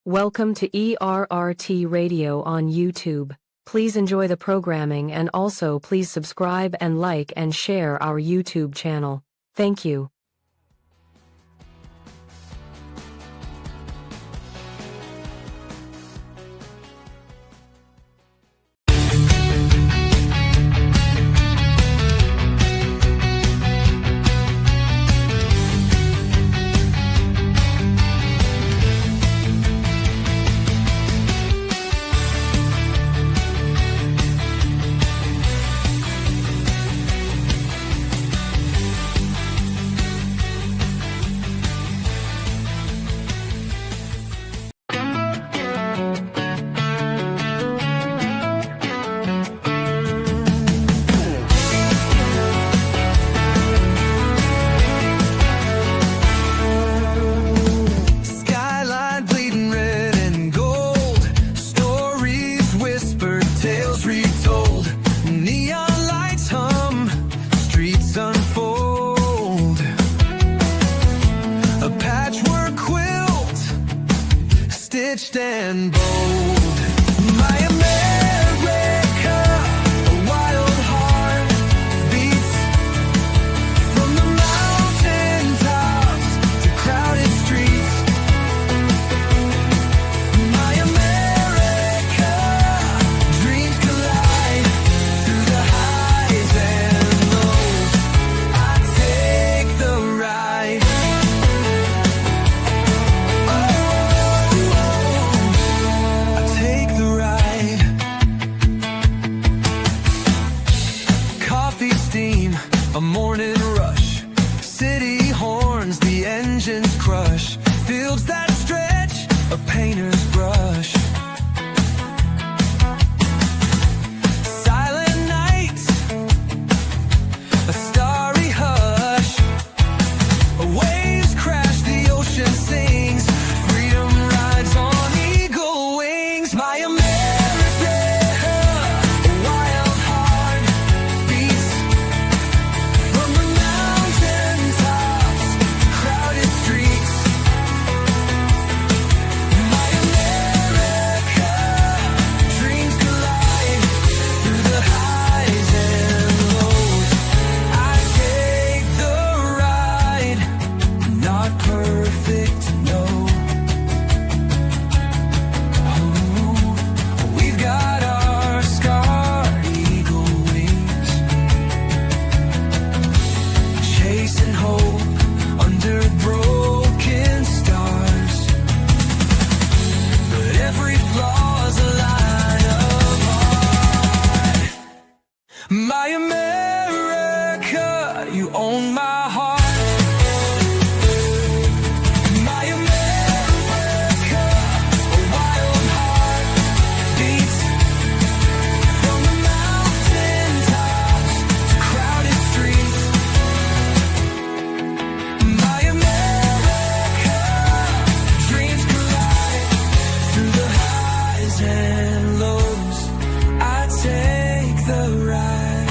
Welcome to ERRT Radio on YouTube. Please enjoy the programming and also please subscribe and like and share our YouTube channel. Thank you. And bold, my America, a wild heart beats from the mountain tops to crowded streets. My America, dreams collide through the highs and lows. I take the ride. A morning rush, city horns, the engines crush, fields that stretch, a painter's brush. Silent nights, a starry hush, waves crash, the ocean sings, freedom rides on eagle wings. My America, a wild heart beats from the mountain tops to crowded streets. My America, dreams collide through the highs and lows. I take the ride, not perfect, no. Oh, we've got our scarred eagle wings, chasing hope under broken stars. But every flaw's a line of art. My America, you own my heart. My America, a wild heart beats from the mountain tops to crowded streets. My America, dreams collide through the highs and lows. I take the ride.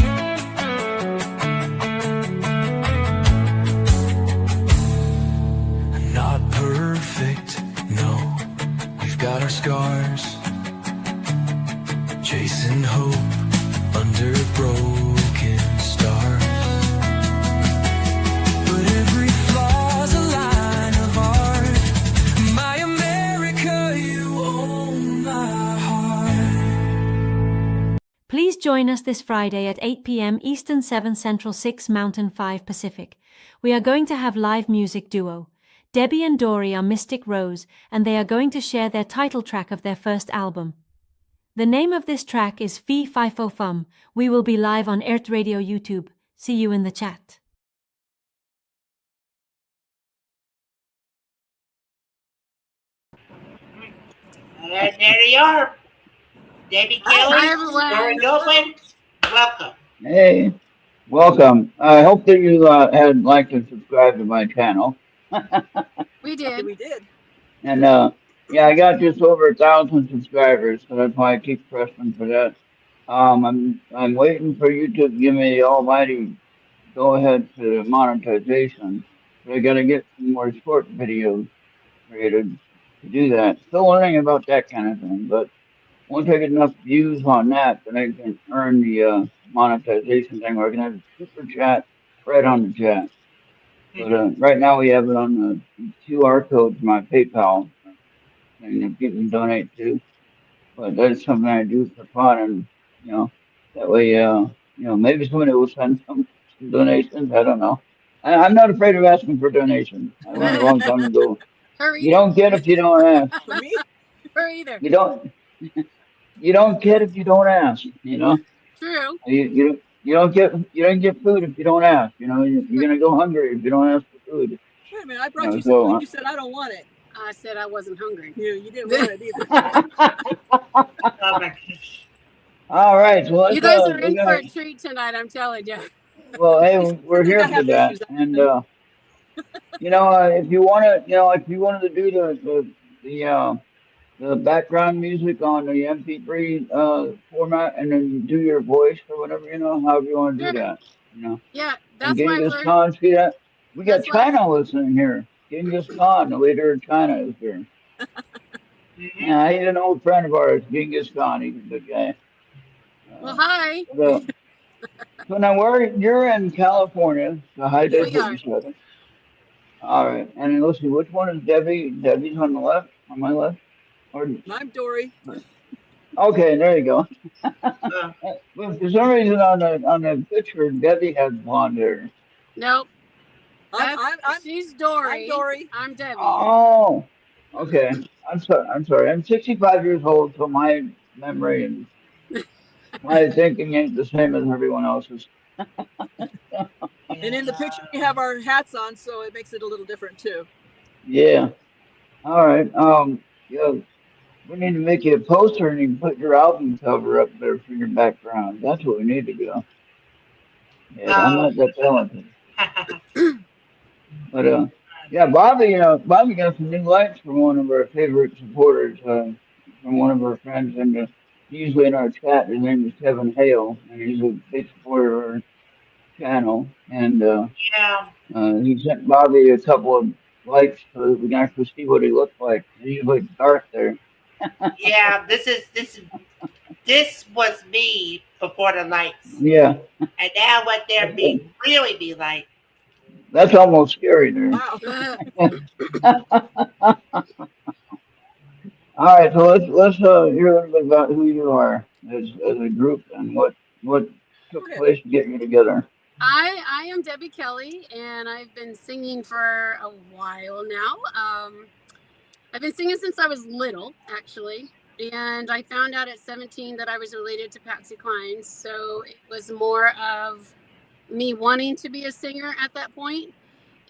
Not perfect, no. We've got our scars, chasing hope under broken stars. But every flaw's a line of art. My America, you own my heart. Please join us this Friday at 8 p.m. Eastern, 7 Central, 6 Mountain, 5 Pacific. We are going to have live music duo. Debbie and Dory are Mystic Rose, and they are going to share their title track of their first album. The name of this track is Fee Fi Fo Fum. We will be live on ERRT Radio YouTube. See you in the chat. There you are. Debbie Kelly. Hi, everyone. Dory Open. Welcome. Hey, welcome. I hope that you had liked and subscribed to my channel. We did. And yeah, I got just over 1,000 subscribers, so that's why I keep pressing for that. I'm waiting for YouTube to give me the almighty go ahead to monetization. But I gotta get some more short videos created. to do that. Still learning about that kind of thing, but once I get enough views on that, then I can earn the monetization thing where I can have a super chat right on the chat. But right now we have it on the QR code to my PayPal thing that people can donate to. But that's something I do for fun, and you know, that way, maybe somebody will send some donations. I don't know. I'm not afraid of asking for donations. I learned a long time ago. Her You either. don't get if you don't ask. For me? Her either. You don't. You don't get if you don't ask. You know. True. You don't get food if you don't ask. You know. You're gonna go hungry if you don't ask for food. Wait a minute, I You brought know. you some food. So. You said I don't want it. I said I wasn't hungry. You didn't want it either. Oh my gosh. All right. So let's. You guys are We're in for gonna. a treat tonight, I'm telling you. Well, hey, we're I think here I for have that, issues. and if you want to, if you wanted to do the background music on the MP3 format, and then you do your voice or whatever, however you want to do Sure. that, Yeah, And that's why Genghis we're Khan, see that? We got that's why China listening here. Genghis Khan, the leader of China, is here. Yeah, he's an old friend of ours, Genghis Khan. He's a good guy. well Uh, hi. so, so now you're in California, so hi, We are. Debbie. All right, and then let's see, which one is Debbie? Debbie's on the left, on my left, or I'm Dory. okay, there you go. Uh, Well, for some reason on the picture, Debbie has blonde hair. Nope. I'm, That's I'm, she's Dory. I'm Dory. I'm Debbie. Oh, okay. I'm sorry. I'm sorry. I'm 65 years old, so my memory and my thinking ain't the same as everyone else's. And in the picture, we have our hats on, so it makes it a little different too. Yeah. All right. Yeah. We need to make you a poster and you can put your album cover up there for your background. That's what we need to do. Yeah, I'm oh. not that talented. But yeah, Bobby, Bobby got some new lights from one of our favorite supporters, from one of our friends, and usually in our chat, his name is Kevin Hale, and he's a big supporter of our channel, and Yeah. he sent Bobby a couple of lights so that we can actually see what he looks like. He's like dark there. Yeah. This was me before the lights, Yeah, and now what they're be really be like. that's almost scary there. Wow. All right, so let's hear a little bit about who you are as a group and what took Okay. place to get you together. I am Debbie Kelly, and I've been singing for a while now. I've been singing since I was little, actually, and I found out at 17 that I was related to Patsy Cline. So it was more of me wanting to be a singer at that point.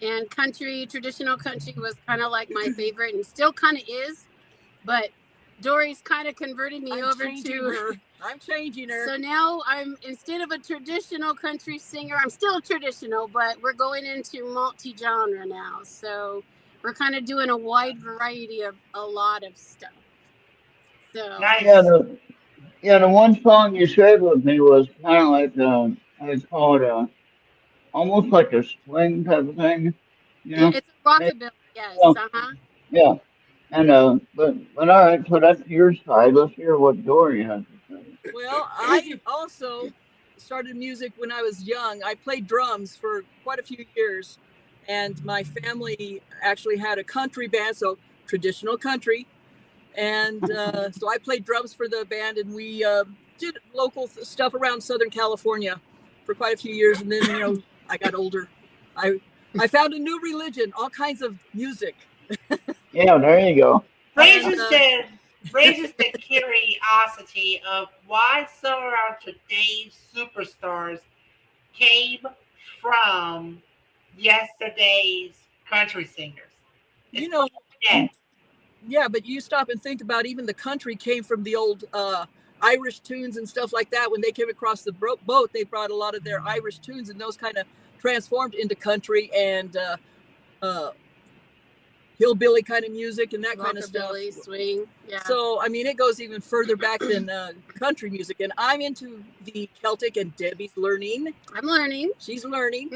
And traditional country was kind of like my favorite, and still kind of is. But Dory's kind of converted me over to. I'm changing her. So now instead of a traditional country singer, I'm still traditional, but we're going into multi-genre now. So we're kind of doing a wide variety of a lot of stuff. So Nice. The one song you shared with me was kind of like I call it almost like a swing type of thing, yeah, it's a Maybe, rockabilly, yes. yeah, Uh-huh. yeah. And but all right, so that's your side. Let's hear what Dory has to say. Well, I also started music when I was young. I played drums for quite a few years, and my family actually had a country band, so traditional country. And so I played drums for the band, and we did local stuff around Southern California for quite a few years. And then, I got older. I found a new religion, all kinds of music. Yeah, there you go. Raises the curiosity of why some of our today's superstars came from yesterday's country singers. You know, Yeah. yeah, but you stop and think about even the country came from the old Irish tunes and stuff like that. When they came across the boat, they brought a lot of their Irish tunes, and those kind of transformed into country and hillbilly kind of music and that kind of stuff. Rockabilly, swing. Yeah. So, I mean, it goes even further back than country music. And I'm into the Celtic, and Debbie's learning. I'm learning. She's learning.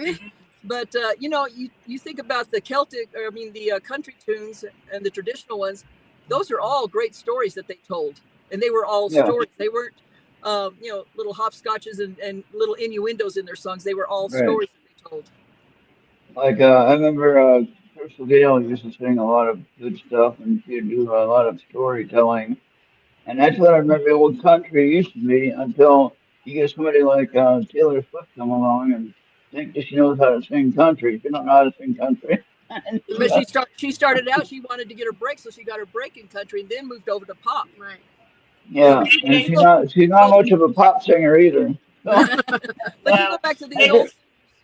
But, you think about the Celtic, the country tunes and the traditional ones, those are all great stories that they told, and they were all Yeah. stories. They weren't, little hopscotches and little innuendos in their songs. They were all Right. stories that they told. Like I remember Crystal Gale used to sing a lot of good stuff, and she'd do a lot of storytelling. And that's what I remember the old country used to be until you get somebody like Taylor Swift come along and think that she knows how to sing country. She don't know how to sing country. But she started out, she wanted to get her break, so she got her break in country and then moved over to pop. Right. Yeah, and she's not much of a pop singer either. So, But you go back to these I old, did-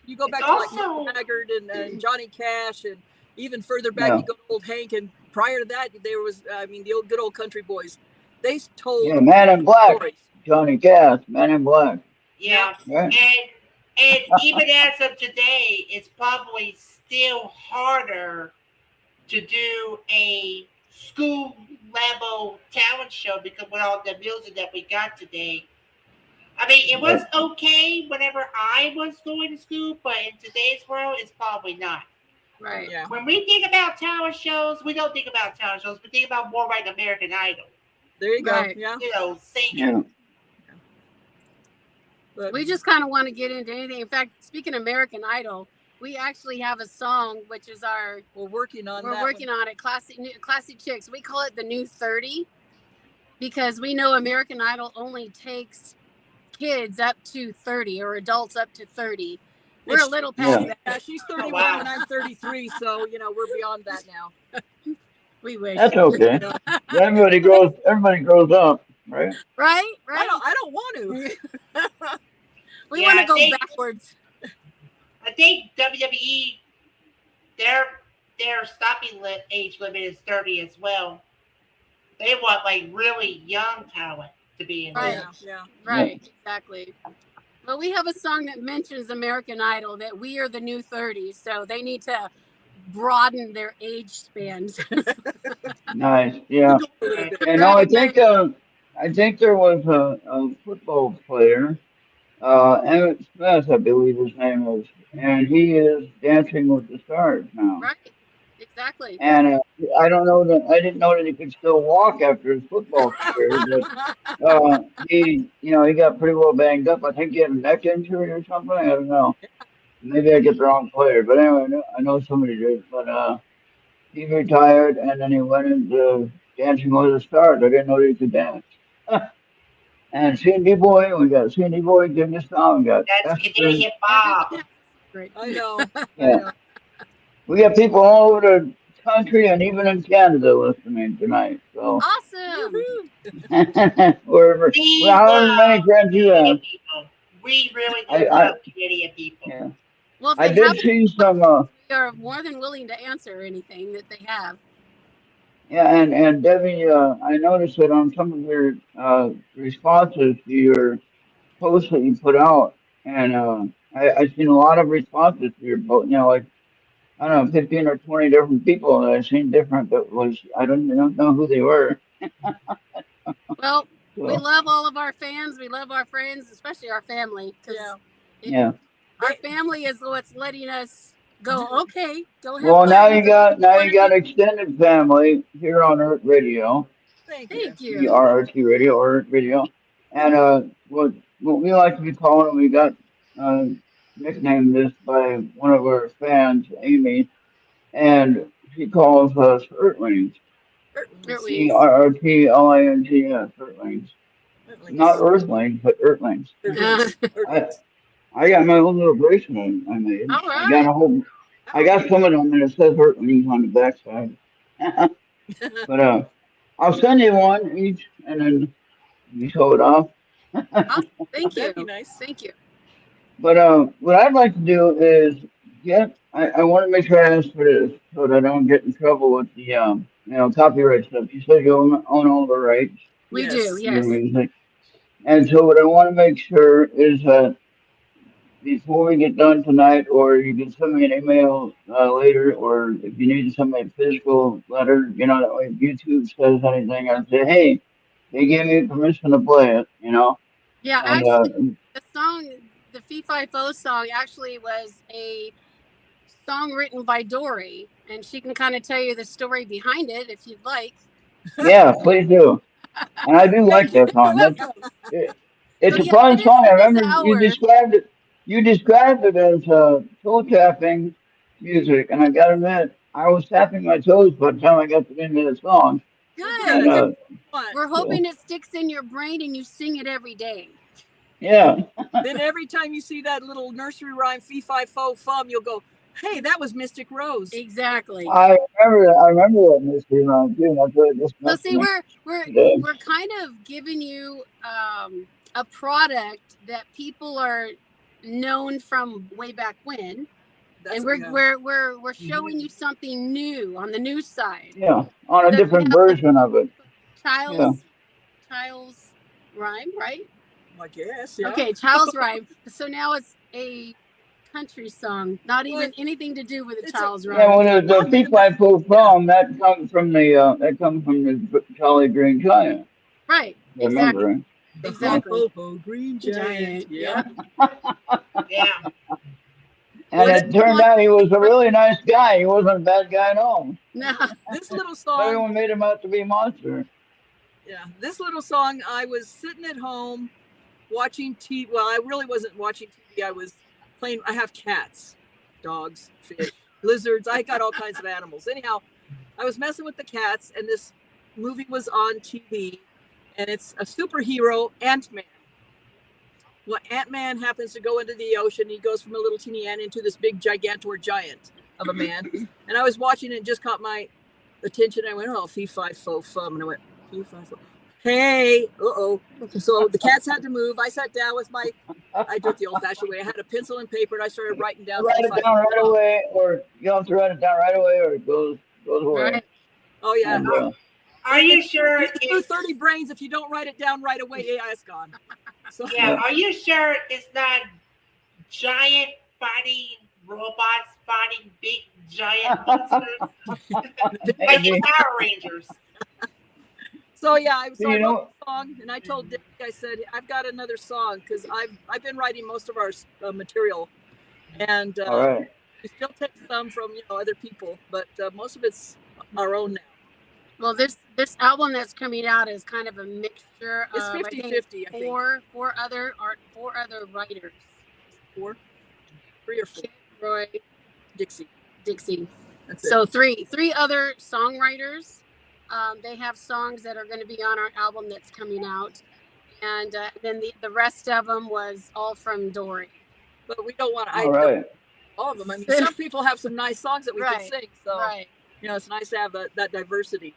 you go back It's to like also- Mick Haggard and Johnny Cash, and even further back, Yeah. you go to old Hank, and prior to that, there was, the old good old country boys. They told yeah, Man in Black, stories. Johnny Cash, Man in Black. Yeah. Right? And even as of today, it's probably still harder to do a school level talent show because with all the music that we got today. I mean, it was okay whenever I was going to school, but in today's world, it's probably not. Right. Yeah. When we think about talent shows, we don't think about talent shows. We think about more like American Idol, There you go. Right. Yeah. singing. Yeah. But We just kind of want to get into anything. In fact, speaking of American Idol, we actually have a song which is our we're working on that. we're working on it. Classy Chicks. We call it the New 30 because we know American Idol only takes kids up to 30 or adults up to 30. We're a little past Yeah. that. Yeah, she's 31 wow. and I'm 33, so we're beyond that now. We wish. That's okay. Everybody grows up, right? Right? I Right? don't want to. We Yeah, want I to go think- backwards. I think WWE, their stopping age limit is 30 as well. They want like really young talent to be in Right. there. Yeah. Right, exactly. But we have a song that mentions American Idol that we are the new 30s, so they need to broaden their age spans. Nice. Yeah. Right. And no, I think there was a football player, Emmett Smith, I believe his name is, and he is Dancing with the Stars now. Right, exactly. And I didn't know that he could still walk after his football career, but he got pretty well banged up. I think he had a neck injury or something. I don't know. Maybe I get the wrong player, but anyway, I know somebody did. But he retired, and then he went into Dancing with the Stars. I didn't know that he could dance. And C&D Boy, we got C&D Boy, Jim Song, we got That's Esther. Canadian Bob. Great. I know. Yeah. We got people all over the country and even in Canada listening tonight. So Awesome. wherever, We however many love friends you have. Canadian people. We really do I- love Canadian people. Yeah. Well, if I they did have, see some. we are more than willing to answer anything that they have. Yeah, and Debbie, I noticed that on some of your responses to your posts that you put out, and I've seen a lot of responses to your post. Like I don't know, 15 or 20 different people that I've seen different. That was I don't know who they were. Well, we So, love all of our fans. We love our friends, especially our family. 'Cause Yeah. yeah. our family is what's letting us go, okay, go ahead. Well, now you got extended family here on Earth Radio, Thank you. Thank you. ERRT Radio, or Earth Radio, and what we like to be calling, we got nicknamed this by one of our fans, Amy, and she calls us Earthlings, Earthlings. ERRTLINGS, Earthlings, not Earthlings, but Earthlings. I got my own little bracelet I made. All I got I got some of them, and it says Earthlings on the backside. But I'll send you one each, and then you show it off. Awesome. Thank you. That'd be nice. Thank you. But what I'd like to do is I want to make sure I ask for this so that I don't get in trouble with the copyright stuff. You said you own all the rights We Yes. do, to your yes. music, and so what I want to make sure is that before we get done tonight, or you can send me an email later, or if you need to send me a physical letter, that way if YouTube says anything, I'd say, hey, they gave me permission to play it, Yeah, and actually, the song, the Fee Fi Fo song, actually was a song written by Dory, and she can kind of tell you the story behind it if you'd like. Yeah, please do. And I do like that song. Welcome. It, it's So a yeah, fun it is song. for I this remember you hour. described it. You described it as toe tapping music, and I gotta admit, I was tapping my toes by the time I got to the end of the song. Well, And Good. good. Fun. We're so, hoping it sticks in your brain and you sing it every day. yeah, Then every time you see that little nursery rhyme, fee fi fo fum, you'll go, "Hey, that was Mystic Rose." Exactly. I remember that mystery round too. That's what it just So must see, be we're today. we're kind of giving you a product that people are known from way back when, That's and yeah. we're showing you something new on the new side. Yeah, on a So we different have like version of it. Yeah, Child's rhyme, right? I guess, yeah. Okay, Child's rhyme. So now it's a country song, not Well, even anything to do with a it's child's yeah. rhyme. When the peep I pull yeah. from that comes from the Jolly Green Giant. Right, exactly, Remember it? The ho exactly. ho ho green giant. Yeah. Yeah. And Well, it turned out he was a really nice guy. He wasn't a bad guy at all. No, this little But song, everyone made him out to be a monster. yeah, this little song, I was sitting at home watching TV. Well, I really wasn't watching TV. I was playing. I have cats, dogs, fish, lizards. I got all kinds of animals. Anyhow, I was messing with the cats, and this movie was on TV, and it's a superhero, Ant-Man. Well, Ant-Man happens to go into the ocean. He goes from a little teeny ant into this big gigantor giant of a man. And I was watching it and just caught my attention. I went, oh, fee, fi, fo, fum. And I went, fee, fi, fo. Hey, uh-oh. So the cats had to move. I sat down with I do it the old-fashioned way. I had a pencil and paper, and I started writing down Write fee, it fi, down fo, right fum. away, or you don't have to write it down right away, or it goes away. right. Oh, yeah. And Are you sure You can lose it's 30 brains if you don't write it down right away. Yeah, it's gone. So, yeah? Are you sure it's not giant fighting robots fighting big giant monsters like maybe in Power Rangers? So yeah, I you wrote know. a song, and I told Dick, I said, I've got another song because I've been writing most of our material, and All right. we still take some from other people, but most of it's our own now. Well, this album that's coming out is kind of a mixture It's of 50-50, I think. four other writers. Four, 3 or 4. Kid, Roy, Dixie. That's it. So three other songwriters. They have songs that are going to be on our album that's coming out, and then the rest of them was all from Dory. But we don't want All right. all of them. I mean, some people have some nice songs that we can Right, sing, so right. it's nice to have that diversity.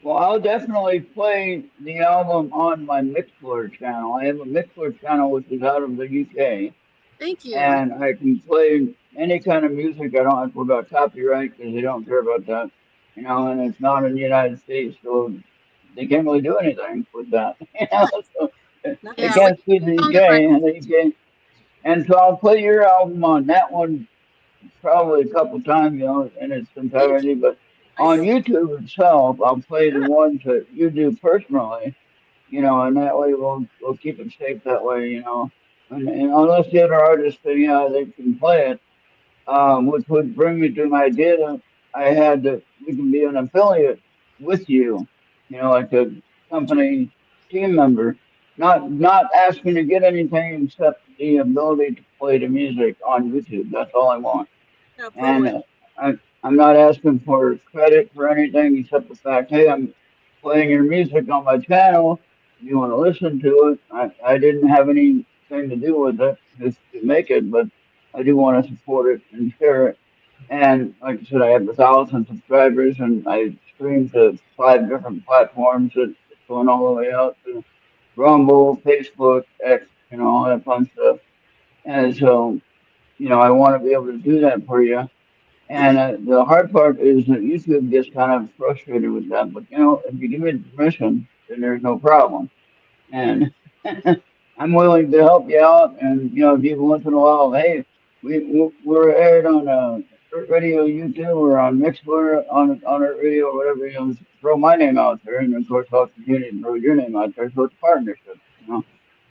Well, I'll definitely play the album on my Mixlr channel. I have a Mixlr channel which is out of the UK, Thank you. and I can play any kind of music. I don't have to worry about copyright because they don't care about that, and it's not in the United States, so they can't really do anything with that. So they Yeah, can't sue the own UK, the rights. and the UK. And so I'll play your album on that one probably a couple times, in its entirety. But on YouTube itself, I'll play the ones that you do personally, and that way we'll keep it safe that way, And unless the other artists say, yeah, they can play it, which would bring me to an idea that I had that we can be an affiliate with you, like a company team member, not asking to get anything except the ability to play the music on YouTube. That's all I want. Yeah, And program. I'm not asking for credit for anything except the fact, hey, I'm playing your music on my channel. If you want to listen to it, I didn't have anything to do with it just to make it, but I do want to support it and share it. And like I said, I have 1,000 subscribers, and I stream to 5 different platforms. It's going all the way out to Rumble, Facebook, X, all that fun stuff. And so, I want to be able to do that for you. And the hard part is that YouTube gets kind of frustrated with that. But if you give me permission, then there's no problem. And I'm willing to help you out. And if you once in a while, hey, we're aired on Radio YouTube or on Mixler on our radio or whatever. Just throw my name out there, and of course I'll continue to throw your name out there. So it's a partnership.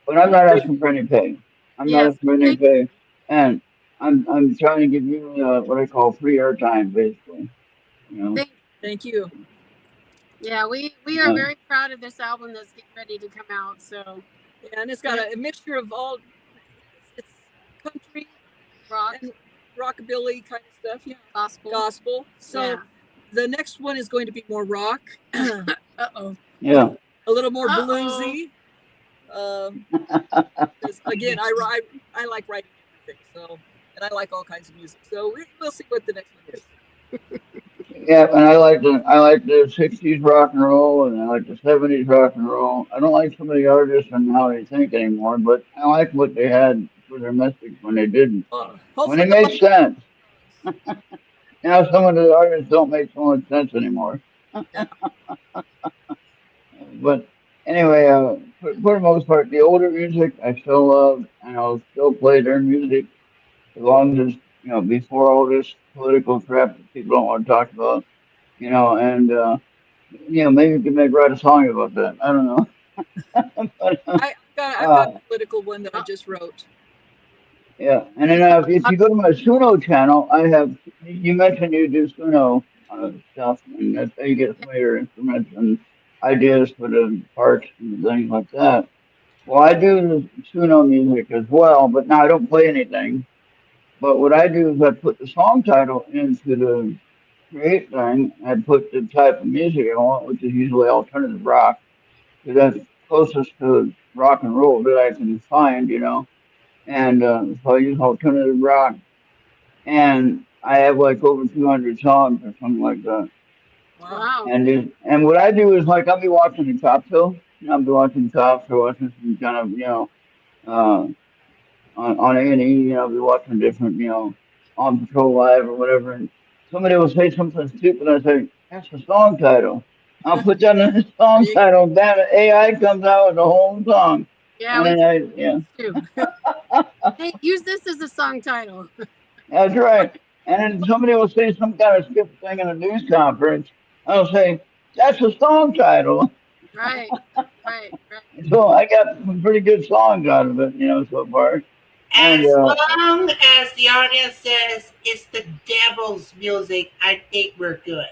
But I'm not asking for any pay. I'm not Yes. asking for any pay, and I'm trying to give you what I call free airtime, basically. Thank you. Yeah, we are very proud of this album that's getting ready to come out. So, Yeah, and it's got a mixture of all. It's country, rock, and rockabilly kind of stuff. Yeah, gospel. So Yeah. the next one is going to be more rock. Uh-oh. Yeah. A little more Uh-oh. bluesy. Because again, I like writing music, so, and I like all kinds of music. So we'll see what the next one is. Yeah, and I like the '60s rock and roll, and I like the '70s rock and roll. I don't like some of the artists and how they think anymore, but I like what they had for their message when they didn't. When Hopefully, it made sense. Now some of the artists don't make so much sense anymore. Yeah. But anyway, for the most part, the older music I still love, and I'll still play their music as long as before all this political crap that people don't want to talk about. And maybe we can write a song about that. I don't know. But, I've got a political one that I just wrote. yeah, and then if you go to my Suno channel, I have. You mentioned you do Suno stuff, and that's how you get some of your instruments and ideas for the parts and things like that. Well, I do the Suno music as well, but now I don't play anything. But what I do is I put the song title into the create thing. I put the type of music I want, which is usually alternative rock, because that's closest to rock and roll that I can find. And so I use alternative rock, and I have like over 200 songs or something like that. Wow. And what I do is like I'll be watching the Top Show. I'll be watching Cops or watching some kind of uh, on A&E. I'll be watching different on Patrol Live or whatever. And somebody will say something stupid. I say that's the song title. I'll put that in the song title. Damn it, AI comes out with the whole song. Yeah, and then too. Hey, use this as a song title. That's right. And then somebody will say some kind of stupid thing in a news conference. I'll say, that's a song title. Right. So I got some pretty good songs out of it, so far. As long as the audience says it's the devil's music, I think we're good.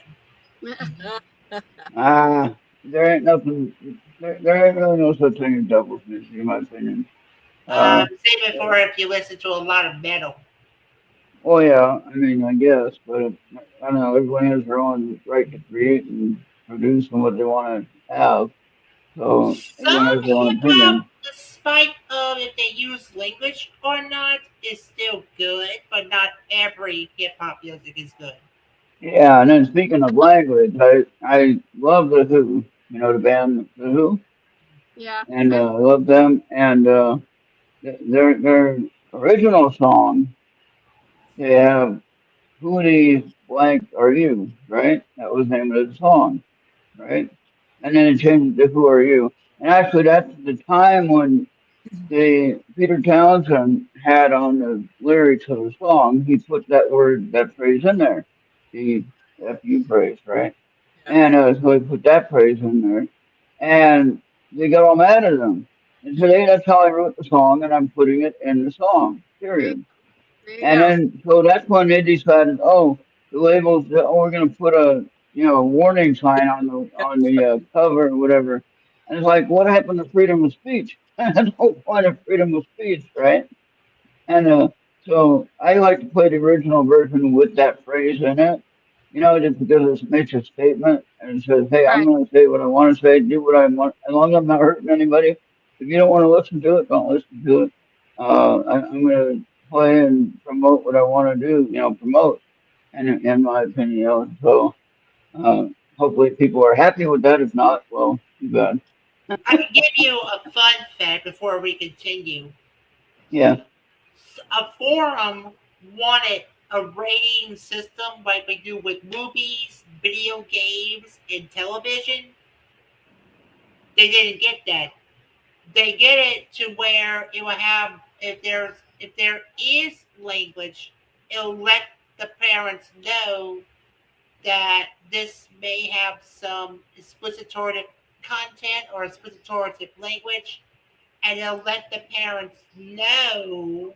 There ain't nothing. There ain't really no such thing as devil's music, in my opinion. Same it for if you listen to a lot of metal. Oh yeah, I mean, I guess, but I don't know. Everyone has their own right to create and produce and what they want to have. So everyone Some has their own hip hop, opinion. despite of if they use language or not, is still good, but not every hip hop music is good. Yeah, and then speaking of language, I love the Who. The band the Who, Yeah. and I love them. And their original song, they have "Who these blank are you?" Right? That was the name of the song, right? And then it changed to "Who are you?" And actually, that's the time when Peter Townsend had on the lyrics of the song. He put that phrase in there, the "fu" phrase, right? And so he put that phrase in there, and they got all mad at him. And today, that's how I wrote the song, and I'm putting it in the song. Period. There you And go. then, so that's when they decided, oh, the labels, we're going to put a warning sign on the cover or whatever. And it's like, what happened to freedom of speech? That's the whole point of freedom of speech, right? And so I like to play the original version with that phrase in it, just because it makes a statement and it says, hey, I'm Right. going to say what I want to say, do what I want, as long as I'm not hurting anybody. If you don't want to listen to it, don't listen to it. I'm going to play and promote what I want to do, promote, and in my opinion, so uh, hopefully people are happy with that. If not, well, too bad. I can give you a fun fact before we continue. Yeah. A forum wanted a rating system like we do with movies, video games, and television. They didn't get that. They get it to where it will have if there is language, it'll let the parents know that this may have some explicitory content or explicitory language, and it'll let the parents know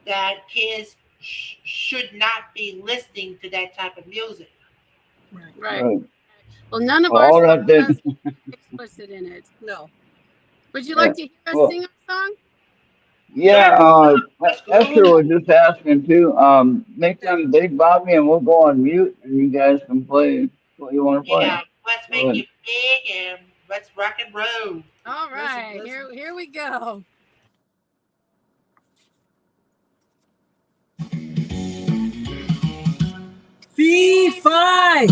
that kids should not be listening to that type of music. Right. Right. Well, none of our All songs that has did. explicit in it. No. Would you Yeah. like to hear us Well, sing our song? yeah. Let's Esther go. was just asking too. Make them big, Bobby, and we'll go on mute, and you guys can play what you want to play. Yeah, let's Go make ahead. it big and let's rock and roll. All Listen, right, listen. here we go. Fee, fi,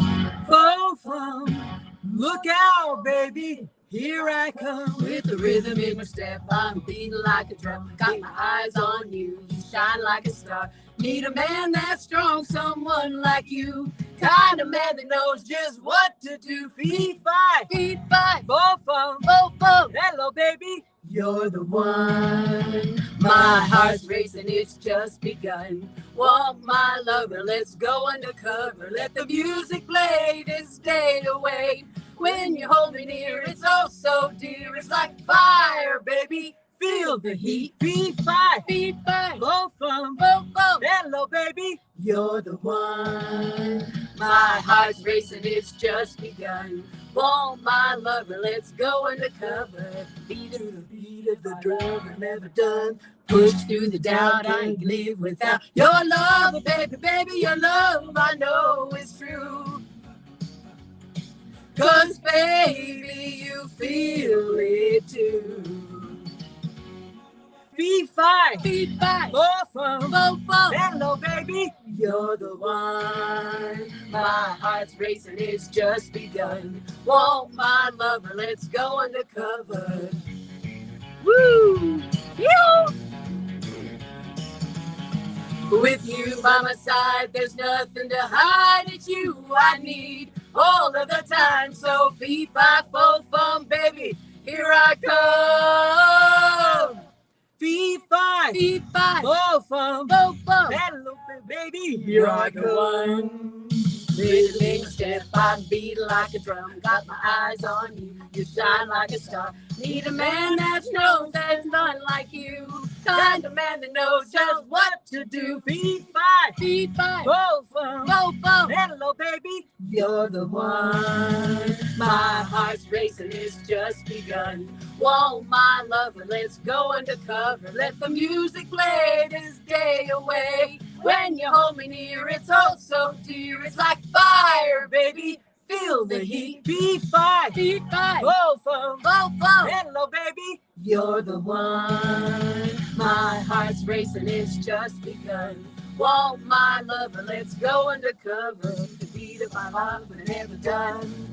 fo, fum. Look out, baby. Here I come. With the rhythm in my step, I'm beating like a drum. Got my eyes on you, you shine like a star. Need a man that's strong, someone like you. Kind of man that knows just what to do. Fee, fi, Feet five, fo, fum. boom, boom. Hello, baby. You're the one. My heart's racing, it's just begun. Want my lover, let's go undercover. Let the music play this day away. When you hold me near, it's oh so dear. It's like fire, baby. Feel the heat. Fee, fi, Feet five, fo, fum. boom, boom. Hello, baby. You're the one. My heart's racing, it's just begun. Want my lover, let's go undercover. Beat to the beat of the drum, we're never done. Push through the doubt, I ain't live without your love, baby, baby, your love, I know is true. 'Cause baby, you feel it too. Fee, fi, Feet back, fo, fum. boom, boom. Hello, baby. You're the one. My heart's racing, it's just begun. Want my lover, let's go undercover. Woo! Yoo! With you by my side, there's nothing to hide. It's you I need all of the time. So fee, fi, fo, fum, baby, here I come. Fee, fi, Fee, fi, fo, fum. fo, fum. Hello, baby. Here I go. Rhythmic step, I beat like a drum. Got my eyes on you, you shine like a star. Need a man that knows there's none like you. Kind of man that knows just what to do. Fee, fi, Feet five, fo, fum. fo, fo. Hello, baby. You're the one. My heart's racing, it's just begun. Want my lover, let's go undercover. Let the music play this day away. When you hold me near, it's oh so dear. It's like fire, baby. Feel the heat. Fee, fi, Feet five, fo, fum. fo, fo. Hello, baby. You're the one. My heart's racing, it's just begun. Want my lover, let's go undercover. The beat of my heart, but never done.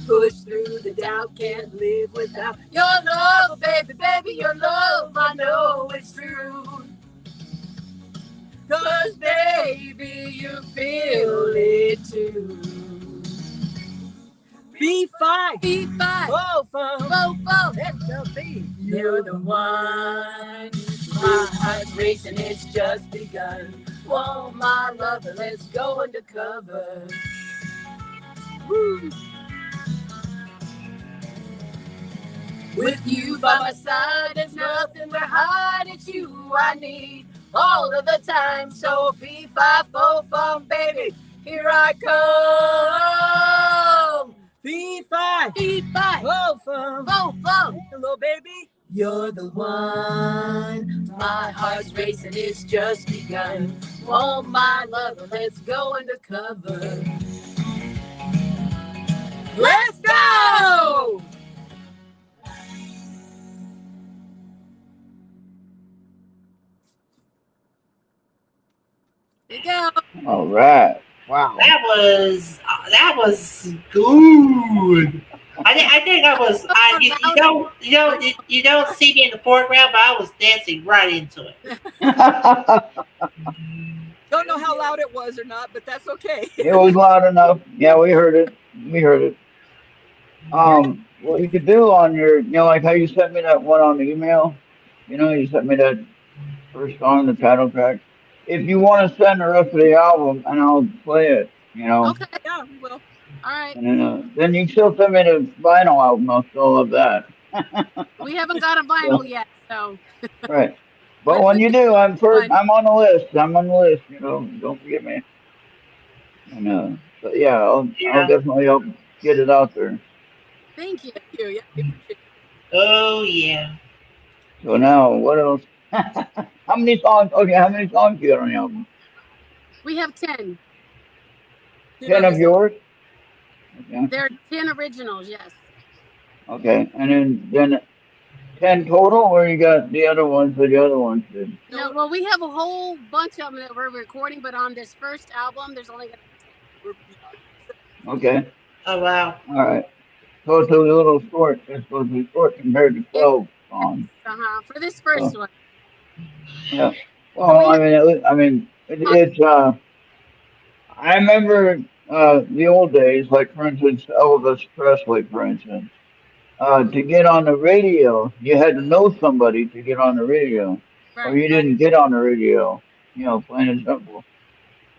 Push through the doubt, can't live without your love, baby, baby, your love, I know it's true. 'Cause baby, you feel it too. Fee, fi, Feet five, fo, fum. fo, fo. Hello, baby. You're the one. My heart's racing, it's just begun. Want my lover, let's go undercover. Woo. With you by my side, there's nothing to hide. It's you I need all of the time. So fee, fi, fo, fum, baby, here I come. Fee, fi, Feet five, fo, fum. fo, fum. Hello, baby. You're the one. My heart's racing, it's just begun. Want my lover, let's go undercover. Let's go! There you go. All right. Wow. That was good. I think I was. You don't see me in the foreground, but I was dancing right into it. Don't know how loud it was or not, but that's okay. It was loud enough. Yeah, we heard it. We heard it. What you could do on your, like how you sent me that one on the email. You sent me that first song, the title track. If you want to send the rest of the album, and I'll play it. Okay, Yeah, we will. all right. And then you still send me the vinyl album. I'll still love that. We haven't got a vinyl yet, so. Right. But when you do, I'm on the list. I'm on the list. Don't forget me. And but yeah, I'll definitely help get it out there. Thank you. Thank you. Yeah, we appreciate it. Oh yeah. So now, what else? How many songs? Okay, how many songs you got on the album? We have 10. 10 On of this yours? Okay. There are 10 originals, yes. Okay. And then 10 total, or you got the other ones that the other ones did? No, well, we have a whole bunch of them that we're recording, but on this first album, there's only going to we're- Okay. Oh wow. All right. So it's a little short. It's supposed to be short compared to be 12 songs. for this first So, one. yeah. But Well, we have, it's I remember the old days, like for instance, Elvis Presley, for instance. To get on the radio, you had to know somebody to get on the radio, or right, you didn't get on the radio. Plain and simple.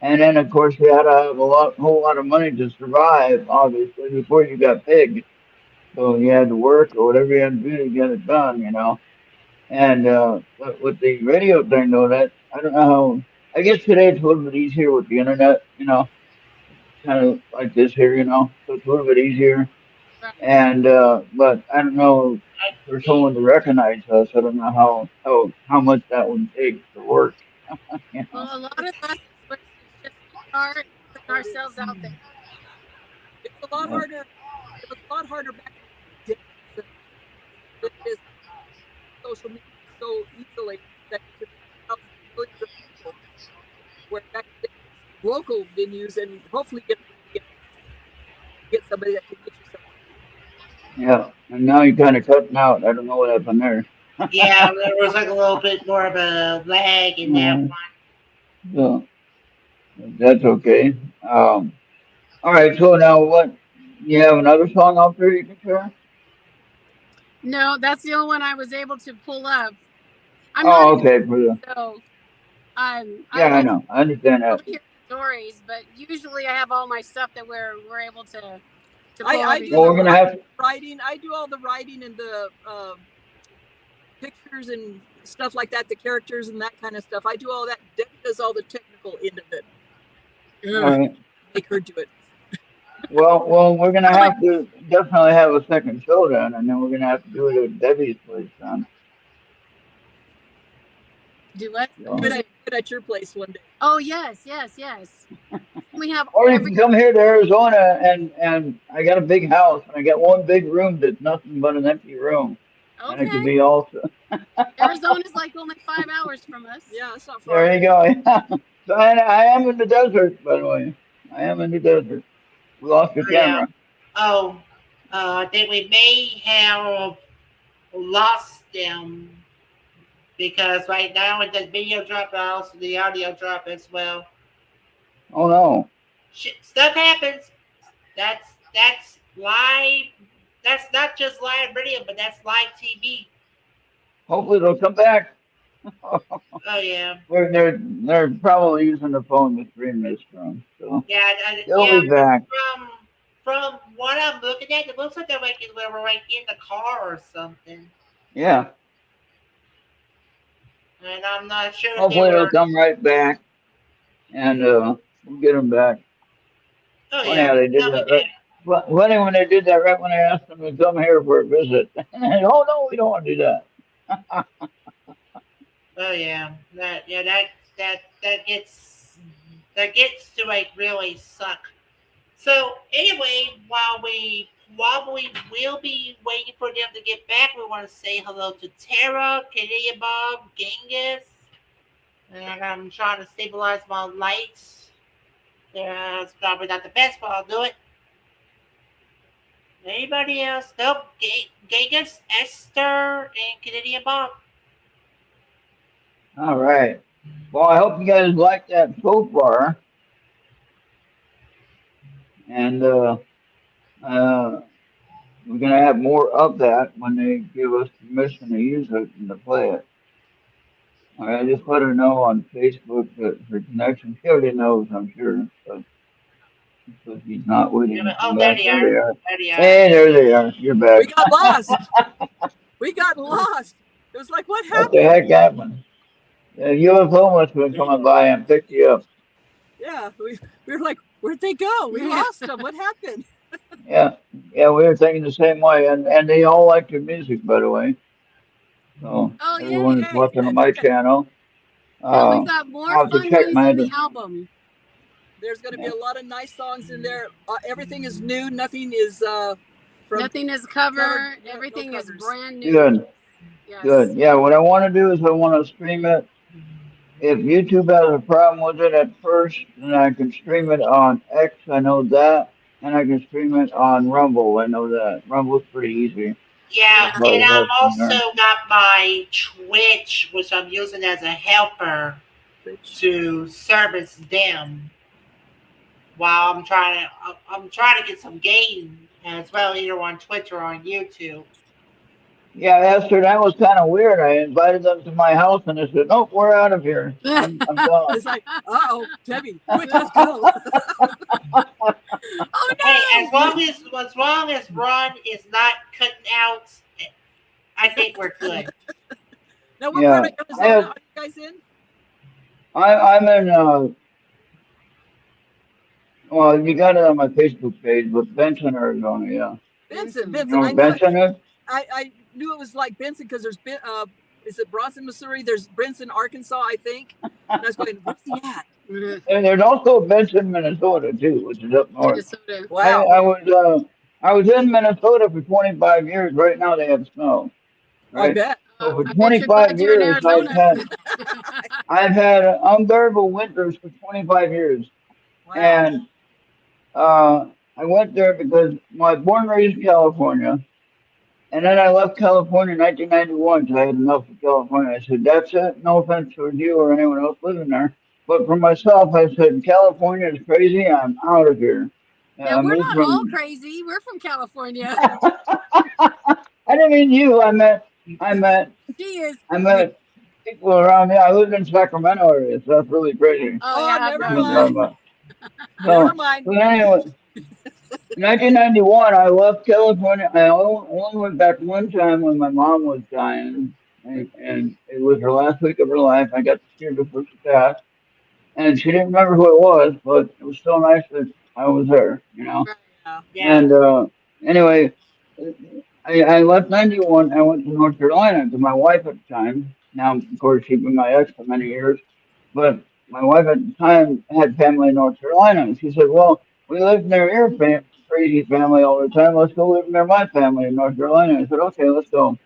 And then, of course, you had to have whole lot of money to survive, obviously, before you got big. So you had to work or whatever you had to do to get it done. And but with the radio thing, though, that I don't know how. I guess today it's a little bit easier with the internet. Kind of like this here. So it's a little bit easier. right. And but I don't know I for think someone to recognize us. I don't know how much that would take to work. You know. Well, a lot of us, it's just start putting ourselves out there. It's a lot Yeah. harder. It was a lot harder back then than it is social media so easily that you can help millions of people. Where back then, local venues and hopefully get somebody that can get you something. Yeah. And now you're kind of cutting out. I don't know what happened there. yeah, there was like a little bit more of a lag in that Yeah. one. So that's okay. All right. So now what? You have another song out there you can share? No, that's the only one I was able to pull up. I'm Oh, not okay. For the so I Yeah, I know. I understand that. over here stories, but usually I have all my stuff that we're able to pull I everything. do Well, the we're gonna have. writing. I do all the writing and the pictures and stuff like that, the characters and that kind of stuff. I do all that. Debbie does all the technical end of it. All right. Make her do it. Well, we're gonna have to definitely have a second show then, and then we're gonna have to do it at Debbie's place then. Do what? So. Do it at your place one day. Oh yes. We have Or you every can come here to Arizona, and I got a big house, and I got one big room that's nothing but an empty room, and it could okay. be also. Arizona's like only 5 hours from us. Yeah, it's not far. There you go. So I am in the desert, by the way. I am in the desert. We lost your Oh, yeah. camera. Oh, I think we may have lost them because right now it does video drop, but also the audio drop as well. Oh no. Stuff happens. That's live. That's not just live radio, but that's live TV. Hopefully they'll come back. Oh yeah. They're probably using the phone to stream this from. So Yeah, they'll be back. From what I'm looking at, it looks like they're like we're like in the car or something, Yeah. and I'm not sure. Hopefully if they they'll were, come right back, and we'll get them back. oh Funny yeah, how they did they'll be that. Right? back. Well, funny when they did that right when I asked them to come here for a visit. Oh no, we don't want to do that. Oh yeah, that gets to like really suck. So anyway, while we probably will be waiting for them to get back, we want to say hello to Tara, Canadian Bob, Genghis, and I'm trying to stabilize my lights. It's probably not the best, but I'll do it. Anybody else? Nope. Genghis, Esther, and Canadian Bob. All right. Well, I hope you guys like that so far. And we're gonna have more of that when they give us permission to use it and to play it. All right, just let her know on Facebook that her connection. She already knows, I'm sure, but he's not waiting to Oh, come there back. they There are. they are. There they are. Hey, there they are. You're back. We got lost. We got lost. It was like, what What the happened? heck happened? UFO must have been coming by and picked you up. Yeah, we were like, where'd they go? We lost them. What happened? Yeah, yeah, we were thinking the same way, and they all like your music, by the way. So Oh, everyone that's yay! watching on my channel, And we've uh, got more have to fun check ones my in the other. album. There's going to be Yeah, a lot of nice songs in there. Everything is new. Nothing is from Nothing is covered. covered. No Everything is covers. brand new. good, Yes. good. Yeah, what I want to do is I want to stream it. If YouTube has a problem with it at first, then I can stream it on X. I know that, and I can stream it on Rumble. I know that. Rumble's pretty easy Yeah, as Yeah. far and as I'm that's also concerned. got my Twitch, which I'm using as a helper Which, to service them while I'm trying to get some game as well, either on Twitch or on YouTube. Yeah, Esther, that was kind of weird. I invited them to my house, and they said, "Nope, we're out of here. I'm gone." it's like, uh-oh, Debbie, quick, let's go. Oh Hey, no! as long as Ron is not cutting out, I think we're good. Now, what part Yeah, of I Arizona have. are you guys in? I'm in. Well, you got it on my Facebook page, but Benson, Arizona. Yeah, Benson, Benson. you Benson. know I where knew it. Benson is? I knew it was like Benson because there's been is it Bronson, Missouri? There's Benson, Arkansas, I think. And I was going, where's he at? And there's also Benson, Minnesota too, which is up north. Minnesota. I, Wow. I was I was in Minnesota for 25 years. Right now they have snow, I right? bet. So for I bet you're glad 25 you're in years Arizona. I've had unbearable winters for 25 years, Wow. and uh, I went there because my born and raised in California, and then I left California in 1991 because I had enough of California. I said, "That's it. No offense towards you or anyone else living there, but for myself, I said California is crazy. I'm out of here." And Yeah, I we're moved not all from. crazy. We're from California. I didn't mean you. I meant, She is. I meant people around me. I lived in Sacramento area, so that's really crazy. Oh Oh, yeah, I've never What I'm heard talking mind. that. about. Never So, mind. but anyway, in 1991, I left California. I only went back one time when my mom was dying, and it was her last week of her life. I got to see her before she passed, and she didn't remember who it was, but it was still nice that I was there, you know. Right. Yeah. Yeah. And anyway, I left 91. I went to North Carolina to my wife at the time. Now, of course, she'd been my ex for many years, but my wife at the time had family in North Carolina. And she said, "Well, we lived near your crazy family all the time. Let's go live near my family in North Carolina." I said, "Okay, let's go."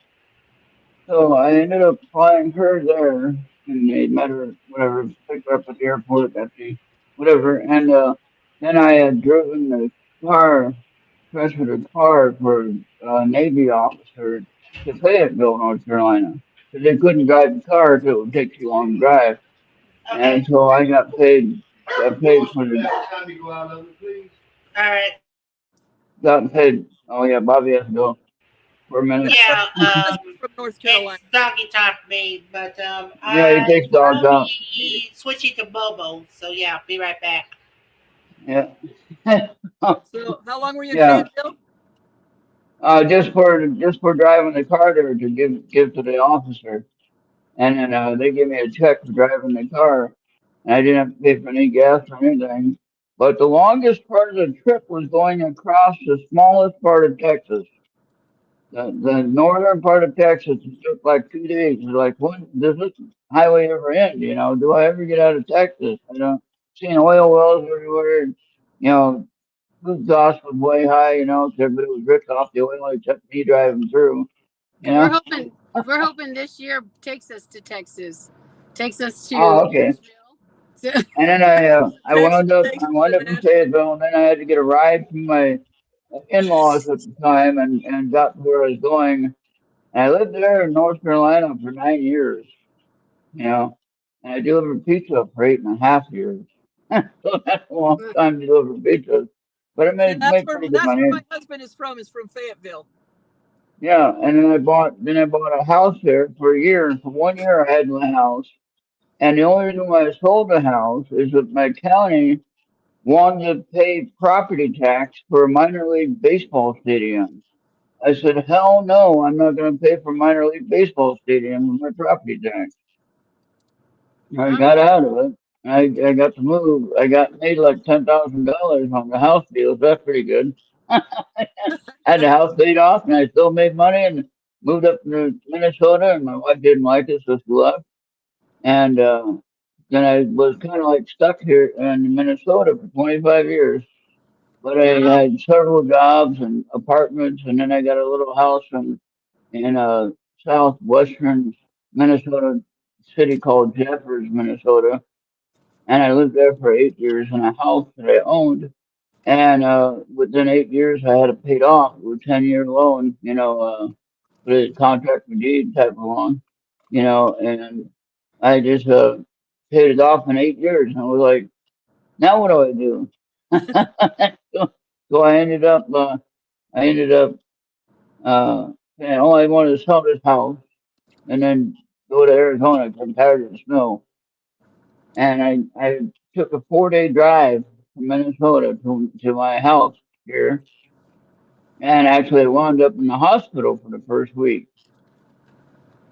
So I ended up flying her there, and they met her, whatever, picked her up at the airport, at the whatever. And then I had driven the car, transferred a car for a Navy officer to Fayetteville, North Carolina. Because they couldn't drive the car because it would take too long to drive. And Okay. so I got paid for the, All right. got paid. Oh yeah, Bobby has to go for a minute. That's right. Yeah. My husband's from North It's Carolina. doggy time for me, but Yeah, he I takes dogs will out. be switching to Bobo. So yeah, be right back. Yeah. So, how long were you in Yeah. Fayetteville? Just for driving the car there to give to the officer, and then they give me a check for driving the car, and I didn't have to pay for any gas or anything. But the longest part of the trip was going across the smallest part of Texas, the northern part of Texas. It took like 2 days. It's like, when does this highway ever end? You know, do I ever get out of Texas? You know, seeing oil wells everywhere. You know, food costs was way high. You know, 'cause everybody was rich off the oil except me driving through. You We're know. hoping. We're hoping this year takes us to Texas. Takes us to Oh, okay. Nashville. And then Texas, I Texas, wound and up in Nashville. Fayetteville, and then I had to get a ride from my in-laws at the time, and got to where I was going. And I lived there in North Carolina for 9 years, you know, and I delivered pizza for 8.5 years. So that's a long time to deliver pizzas, but I See, made pretty good that's where money. my husband is from Fayetteville. Yeah, and then I bought a house there for a year, and for 1 year I had my house. And the only reason why I sold the house is that my county wanted to pay property tax for a minor league baseball stadium. I said, hell no, I'm not going to pay for minor league baseball stadium with my property tax. I Wow. got out of it. I got to move. I got made like $10,000 on the house deal. So that's pretty good. Had the house paid off, and I still made money, and moved up to Minnesota. And my wife didn't like it, so she left. And then I was kind of like stuck here in Minnesota for 25 years. But I Wow. had several jobs and apartments, and then I got a little house in a southwestern Minnesota city called Jeffers, Minnesota. And I lived there for 8 years in a house that I owned. And within 8 years, I had it paid off with 10-year loan, with a contract for deed type of loan, and I just paid it off in 8 years. And I was like, now what do I do? so, so I ended up, saying, oh, I wanted to sell this house and then go to Arizona because I'm tired of the snow. And I took a 4-day drive from Minnesota to my house here. And actually, I wound up in the hospital for the first week.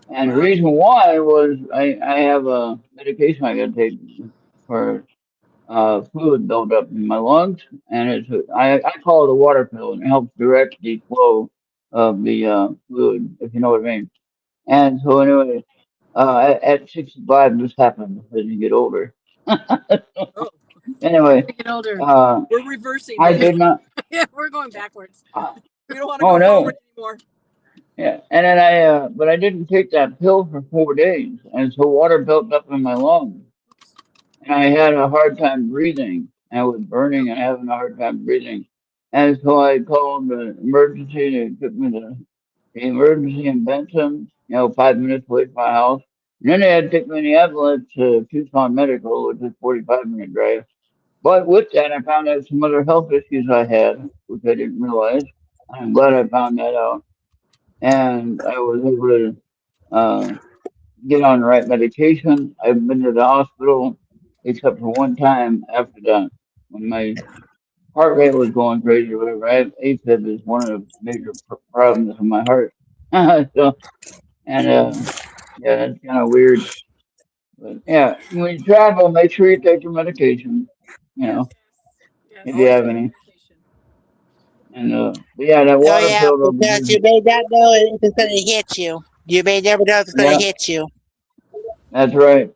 And the Wow. reason why was I have a medication I got to take for fluid buildup in my lungs, and I call it a water pill, and it helps direct the flow of the fluid, if you know what I mean. And so anyway, at 65, this happens as you get older. Oh, Anyway, Get older. we're reversing, I Dave. did not. Yeah, we're going backwards. We don't want to Oh go no. forward anymore. Yeah, and then but I didn't take that pill for 4 days, and so water built up in my lungs, and I had a hard time breathing. I was burning and having a hard time breathing, and so I called the emergency. They took me to the emergency in Benson, 5 minutes away from my house. And then they had to take me in the ambulance to Tucson Medical, which is 45-minute drive. But with that, I found out some other health issues I had, which I didn't realize. I'm glad I found that out, and I was able to get on the right medication. I've been to the hospital except for one time after that when my heart rate was going crazy or whatever. I have AFib is one of the major problems in my heart. so and yeah, that's kind of weird. But yeah, when you travel, make sure you take your medication. You know, Yes. if you Always have take any. medication. And but yeah, that Oh water yeah, pill will be because you good. may not know if it's going to hit you. You may never know if it's going Yeah, to hit you. that's right.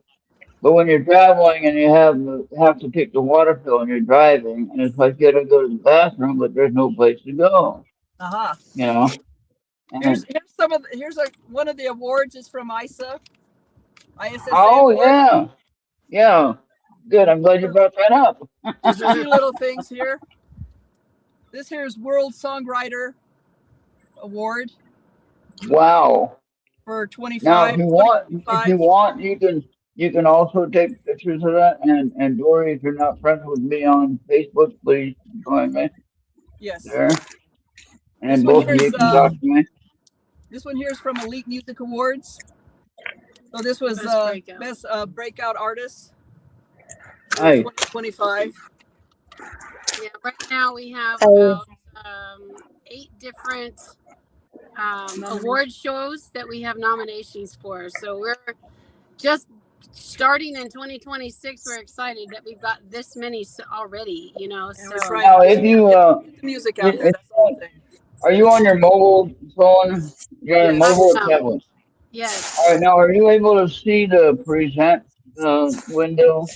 But when you're traveling and you have to take the water pill and you're driving, and it's like you gotta go to the bathroom, but there's no place to go, Uh-huh. you know. And Here's one of the awards is from ISSA oh award. yeah, good. I'm glad you brought that up. Just a few little things here. This here is World Songwriter Award Wow. for Now, if 2025. you want, you can also take pictures of that. And Dory, if you're not friends with me on Facebook, please join me Yes. there, and This then one both here of you is can talk to me. this one here is from Elite Music Awards. So this was best breakout artist for Hi. 2025. Yeah, right now we have Oh. about 8 different award shows that we have nominations for. So we're just starting in 2026. We're excited that we've got this many already, And so we're trying Now, to if you get the music out there. if, That's all I'm saying. are you on your mobile phone? You're on a Yes. mobile Awesome. tablet. yes, All right. Now, are you able to see the present window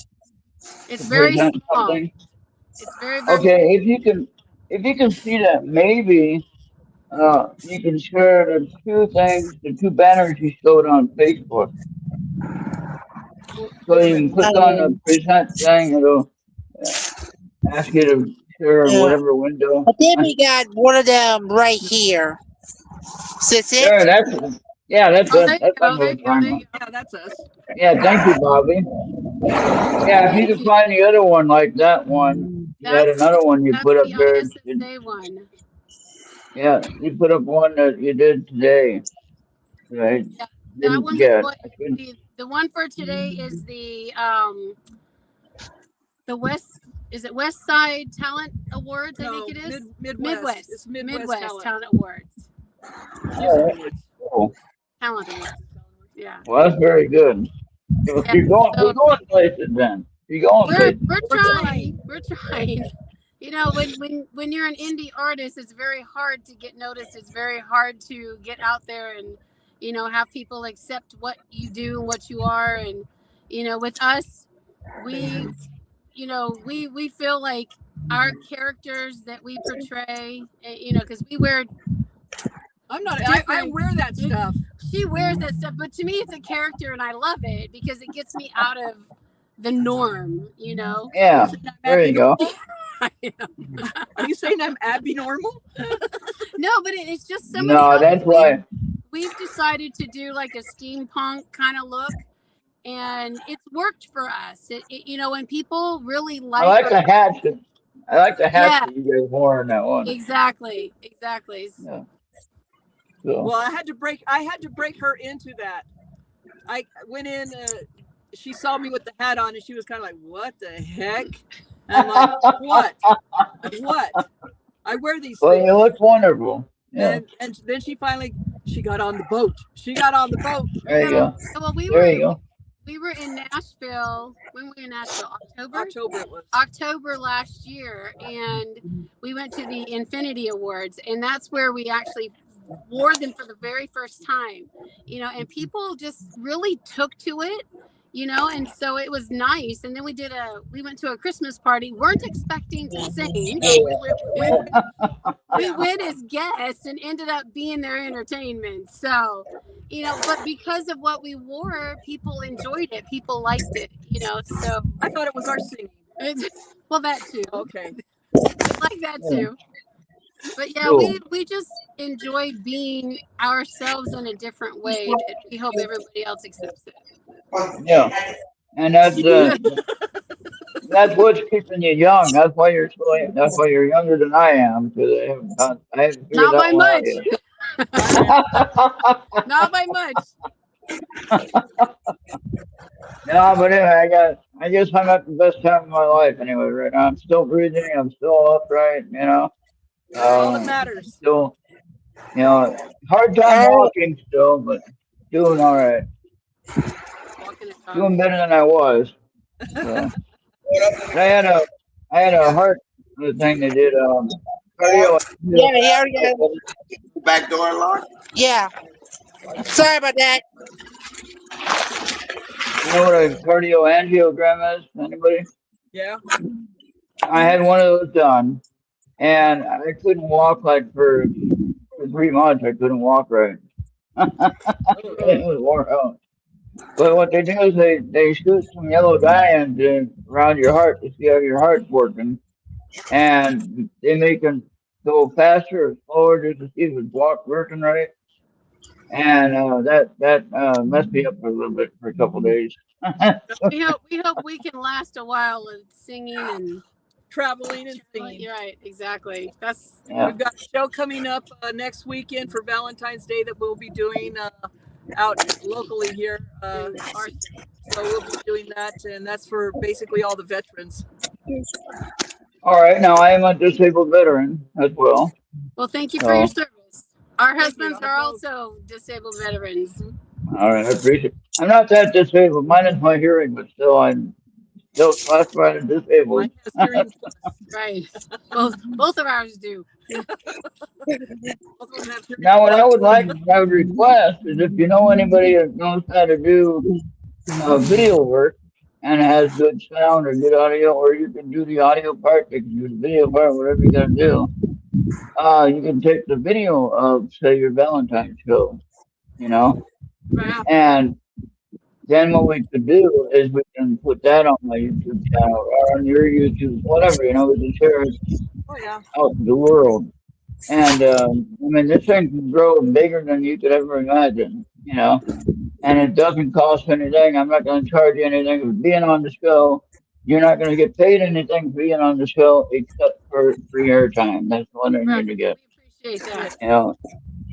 it's to very present small. something? It's very, very Okay. If you can see that, maybe you can share the two banners you showed on Facebook. small. So you can click on the Um, present thing. It'll ask you to share uh, whatever window. I think we got one of them right here. Is this it? There. That's Oh, there it. you That's what go. I There was you go. trying There to. you go. Yeah, that's us. Yeah. Thank you, Bobby. Yeah, if you Thank could you. find the other one like that one, you had That's another one you that's put up the there. ISSA one. Yeah, you put up one that you did today, right? Yeah, that Didn't one. get. What the one for today is the West. Is it West Side Talent Awards? I No, think it is. Midwest. It's Midwest Talent. Talent Awards. All right. Awards. Cool. Talent Awards. Yeah. Well, that's very good. Yeah. You're So going places then. You're going places. we're trying. We're trying. when you're an indie artist, it's very hard to get noticed. It's very hard to get out there and have people accept what you do and what you are. And with us, we we feel like our characters that we portray, because we wear I wear that stuff. she wears that stuff, but to me it's a character and I love it because it gets me out of the norm. Yeah, there you go. Are you saying I'm abnormal? No, but it's just somebody No, else. that's why. We've decided to do like a steampunk kind of look, and it's worked for us. When people really I like like our- the hats. I like the hats Yeah. that you guys wore in that one. Exactly. Yeah. So, Well, I had to break her into that. I went in. She saw me with the hat on, and she was kind of like, "What the heck?" And I'm like, "What? What? I wear these well, things." you look wonderful. Yeah. And then she got on the boat. She got on the boat. There you go. Well, There you go. we were in Nashville. When were we in Nashville? October it was. October last year, and we went to the Infinity Awards, and that's where we actually wore them for the very first time. And people just really took to it. And so it was nice. And then we went to a Christmas party, weren't expecting to sing. We went as guests and ended up being their entertainment. So, but because of what we wore, people enjoyed it. People liked it, so. I thought it was our singing. Well, that too. Okay. Like that too. But yeah, Cool. we just enjoy being ourselves in a different way that we hope everybody else accepts it. Yeah. And that's what's keeping you young. That's why you're younger than I am, because I haven't figured Not that by one out much. yet. Not by much. No, but anyway, I guess I'm at the best time of my life anyway. Right now, I'm still breathing. I'm still upright. That's all that matters. Still, hard time walking still, but doing all right. Doing better than I was. So. I had a heart thing they did. Cardio. Yeah, here we go. Back door locked? Yeah. Sorry about that. You know what a cardioangiogram is? Anybody? Yeah. I had one of those done, and I couldn't walk like for 3 months. I couldn't walk right. It was worn out. But what they do is they shoot some yellow dye around your heart to see how your heart's working, and they make them go faster or slower just to see if it's working right. And that messed me up for a little bit for a couple days. We hope we can last a while with singing and Traveling and singing. You're right, exactly. Yeah. We've got a show coming up next weekend for Valentine's Day that we'll be doing out locally here. So we'll be doing that, and that's for basically all the veterans. All right. Now I am a disabled veteran as well. Well, thank you for your service. Our husbands are also disabled veterans. All right, I appreciate it. I'm not that disabled. Mine is my hearing, but still, I'm still classified as disabled. Mine has hearing plus. Right. Both of ours do. Both of them have hearing Now, what plus. I would request is if you know anybody that knows how to do video work and has good sound or good audio, or you can do the audio part, you can do the video part, whatever you got to do. You can take the video of, say, your Valentine's show, Wow. and then what we could do is we can put that on my YouTube channel or on your YouTube, whatever, we can share it Oh yeah. out to the world. And this thing can grow bigger than you could ever imagine, and it doesn't cost anything. I'm not going to charge you anything for being on the show. You're not going to get paid anything for being on the show except for free airtime. That's the one I need to get. We appreciate that.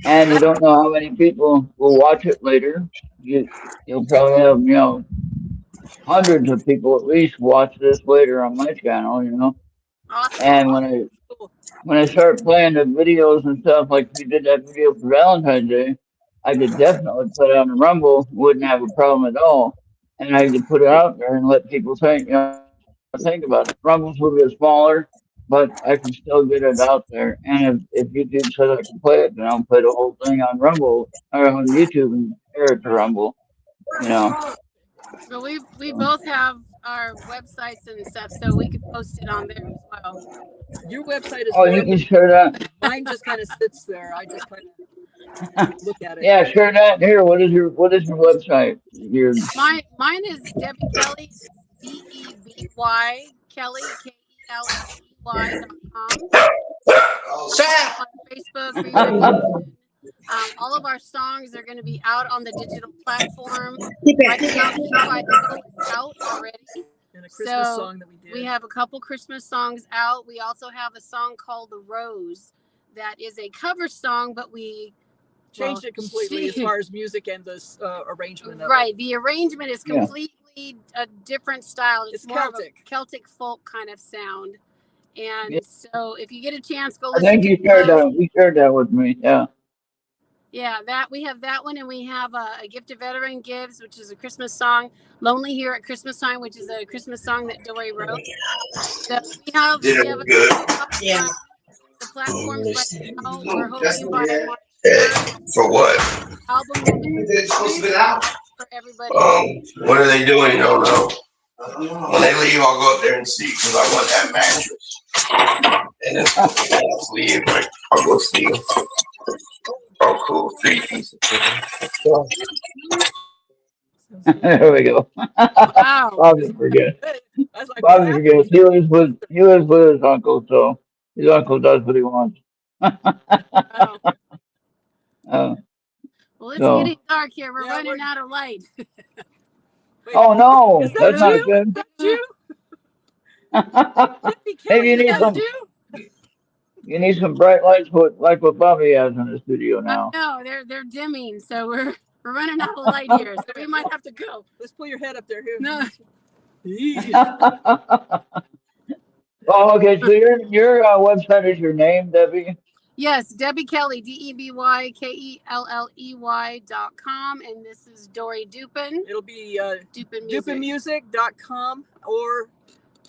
And you don't know how many people will watch it later. You'll probably have, hundreds of people at least watch this later on my channel, Awesome. And when I start playing the videos and stuff, like we did that video for Valentine's Day, I could definitely put it on the Rumble, wouldn't have a problem at all. And I could put it out there and let people think about it. Rumble's a little bit smaller, but I can still get it out there. And if YouTube says I can play it, then I'll play the whole thing on Rumble or on YouTube and air it to Rumble. You know. But we both have our websites and stuff, so we could post it on there as well. Your website is Oh, you can share that. mine just kind of sits there. I just kind of look at it. Yeah, share that. Here, what is your website? Your Mine is Debbie Kelly, DEBY Kelly KELLEY.com. On Facebook. All of our songs are going to be out on the digital platform. Right now, is out already. And a Christmas song that we did. We have a couple Christmas songs out. We also have a song called The Rose that is a cover song, but we changed it completely as far as music and the arrangement of right. it. The arrangement is completely a different style. It's more Celtic. of a Celtic folk kind of sound. And so if you get a chance, go listen I think you shared that. You shared that with me. Yeah. Yeah, we have that one, and we have a Gift a Veteran Gives, which is a Christmas song. Lonely Here at Christmas Time, which is a Christmas song that Dory wrote. So we have a the platforms right now. We're hoping by March 1st, For what? album will be Supposed to be out. for everybody. What are they doing? No, no. When they leave, I'll go up there and see because I want that mattress. And then I'll leave. I'll go see. Oh, cool. 3 pieces. There we go. Wow. Bobby forget. Like, Bobby forget. He was with his uncle, so his uncle does what he wants. Well, it's getting dark here. We're running out of light. Oh no, that's not good. Maybe you need some bright lights, like what Bobby has in the studio now. No, they're dimming, so we're running out of light here. So we might have to go. Let's pull your head up there. Here. No. Oh, okay. So your website is your name, Debbie? Yes, Debbie Kelly, DEBYKELLEY.com, and this is Dory Dupin. It'll be DupinMusic. DupinMusic.com, or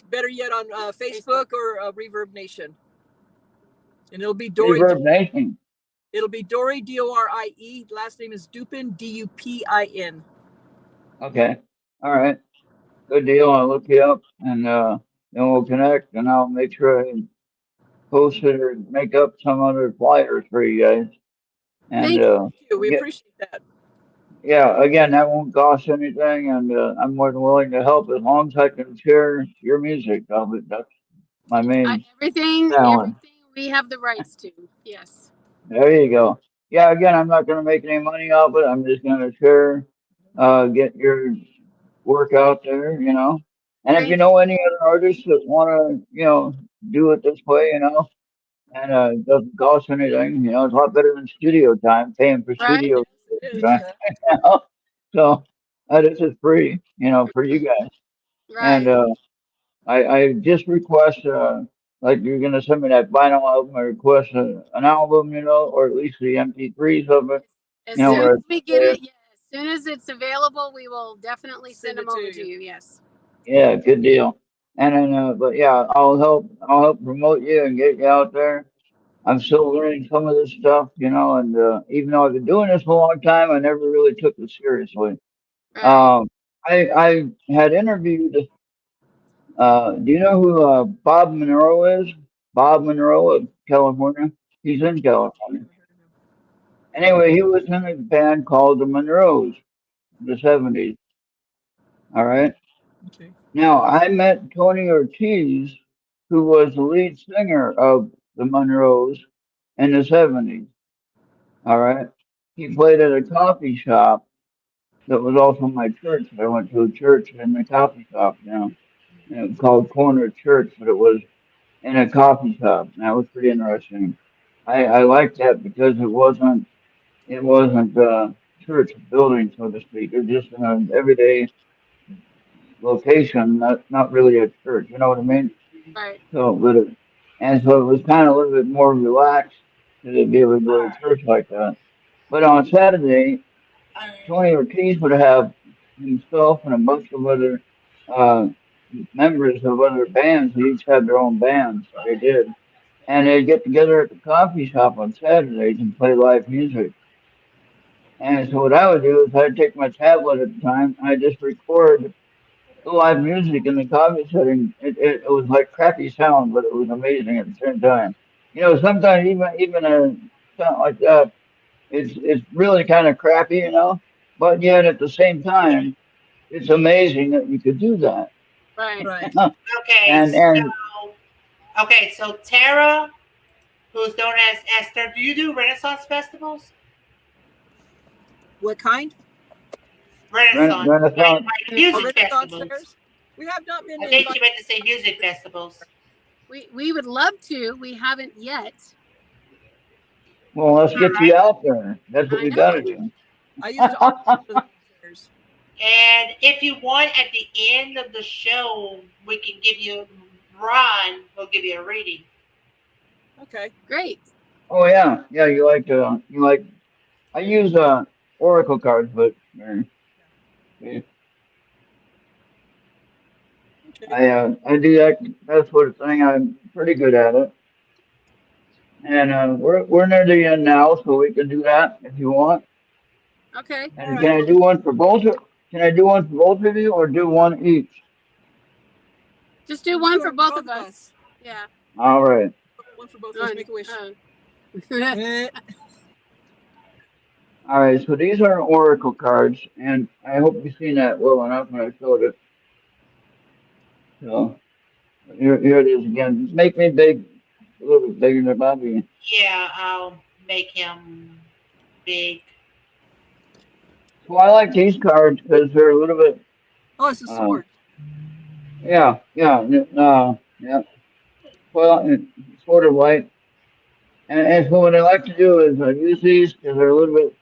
better yet on Facebook or Reverb Nation. And it'll be Dory. Reverb Nation. It'll be Dory, DORIE. Last name is Dupin, DUPIN. Okay. All right. Good deal. I'll look you up, and then we'll connect, and I'll make sure I post it or make up some other flyers for you guys. And thank you. We appreciate that. Yeah, again, that won't cost anything, and I'm more than willing to help as long as I can share your music. That's my main everything we have the rights to. Yes. There you go. Yeah, again, I'm not going to make any money off it. I'm just going to share, get your work out there, you know. And if you know any other artists that want to, do it this way, and it doesn't cost anything, it's a lot better than studio time, paying for studio time. So this is free, for you guys. Right. And I just request, like you're going to send me that vinyl album, I request an album, or at least the MP3s of it. As soon as we get it, as soon as it's available, we will definitely send them over to you. Yes. Yeah, good deal. And then, but yeah, I'll help promote you and get you out there. I'm still learning some of this stuff, and even though I've been doing this for a long time, I never really took it seriously. Right. I had interviewed. Do you know who Bob Monroe is? Bob Monroe of California. He's in California. Anyway, he was in a band called the Monroes in the 70s. All right. Okay. Now, I met Tony Ortiz, who was the lead singer of the Monroes in the 70s. All right. He played at a coffee shop that was also my church. I went to a church in the coffee shop, And it was called Corner Church, but it was in a coffee shop. And that was pretty interesting. I liked that because it wasn't church building, so to speak. It was just an everyday location, not really a church. You know what I mean? Right. So, so it was kind of a little bit more relaxed to be able to go to church like that. But on Saturday, Tony Ortiz would have himself and a bunch of other members of other bands. They each had their own bands. They did. And they'd get together at the coffee shop on Saturdays and play live music. And so what I would do is I'd take my tablet at the time and I'd just record the live music in the coffee setting. It was like crappy sound, but it was amazing at the same time. Sometimes even a sound like that, it's really kind of crappy, but yet at the same time, it's amazing that you could do that. Right. Okay. and So Tara, who's known as Esther, do you do Renaissance festivals? What kind? Renaissance. Renaissance. Like music festivals. Fairs? We have not been. I think you meant to say music festivals. We would love to. We haven't yet. Well, let's get you out there. That's what we got to do. I used to. And if you want, at the end of the show, we can give you Ron. We'll give you a reading. Okay, great. Oh yeah. You like. I use oracle cards, but I do that. That sort of thing. I'm pretty good at it. And we're near the end now, so we can do that if you want. Okay. And can I do one for both? Can I do one for both of you, or do one each? Just do one for both of us. Yeah. All right. One for both of us. Make a wish. All right. So these are oracle cards, and I hope you've seen that well enough when I showed it. So here it is again. Make me big, a little bit bigger than Bobby. Yeah, I'll make him big. So I like these cards because they're a little bit. Oh, it's a sword. Yeah. Well, it's sort of light. And so what I like to do is use these because they're a little bit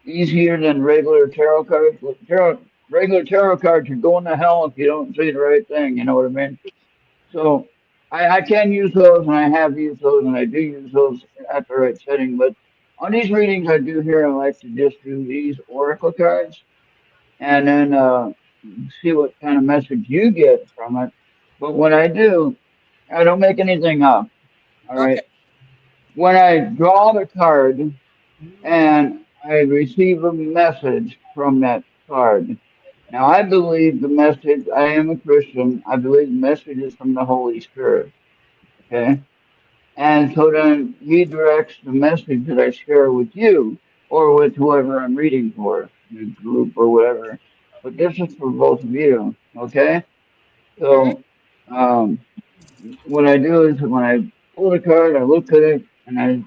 easier than regular tarot cards. Regular tarot cards are going to hell if you don't see the right thing. You know what I mean? So I can use those, and I have used those, and I do use those at the right setting. But on these readings I do here, I like to just do these oracle cards, and then see what kind of message you get from it. But when I do, I don't make anything up. All right. Okay. When I draw the card and I receive a message from that card. Now, I believe the message, I am a Christian, I believe the message is from the Holy Spirit. Okay? And so then he directs the message that I share with you or with whoever I'm reading for, the group or whatever. But this is for both of you. Okay? So, what I do is when I pull the card, I look at it, and I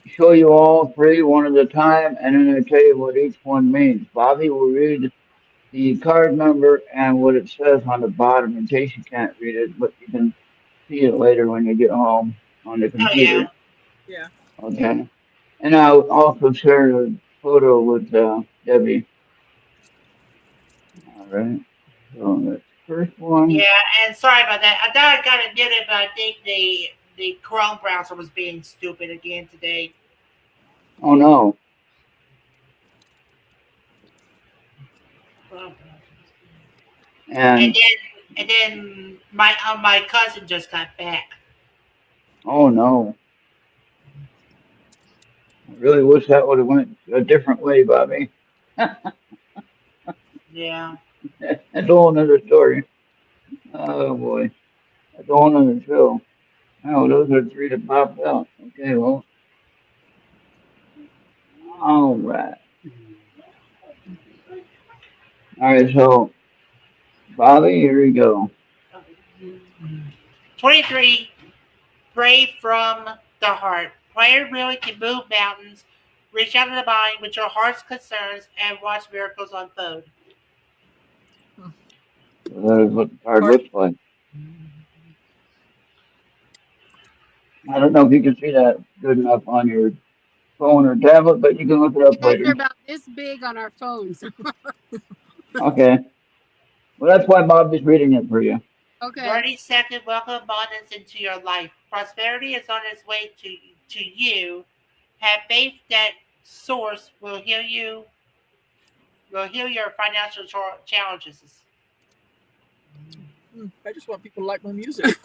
show you all three one at a time, and then I tell you what each one means. Bobby will read the card number and what it says on the bottom in case you can't read it, but you can see it later when you get home on the computer. Yeah. Okay. And I'll also share a photo with Debbie. All right. So that's the first one. Yeah, and sorry about that. I thought I got to get it, but I think the Chrome browser was being stupid again today. Oh no. And then my cousin just got back. Oh no. I really wish that would have went a different way, Bobby. Yeah. That's a whole nother story. Oh boy. That's a whole nother show. Oh, those are three that popped out. Okay, well. All right. All right, so Bobby, here we go. 23. Pray from the heart. Prayer really can move mountains, reach out to the mind with your heart's concerns, and watch miracles unfold. That is what the card looks like. I don't know if you can see that good enough on your phone or tablet, but you can look it up later. They're about this big on our phones. Okay. Well, that's why Bobby's reading it for you. Okay. 32nd, welcome abundance into your life. Prosperity is on its way to you. Have faith that source will heal you. Will heal your financial challenges. I just want people to like my music.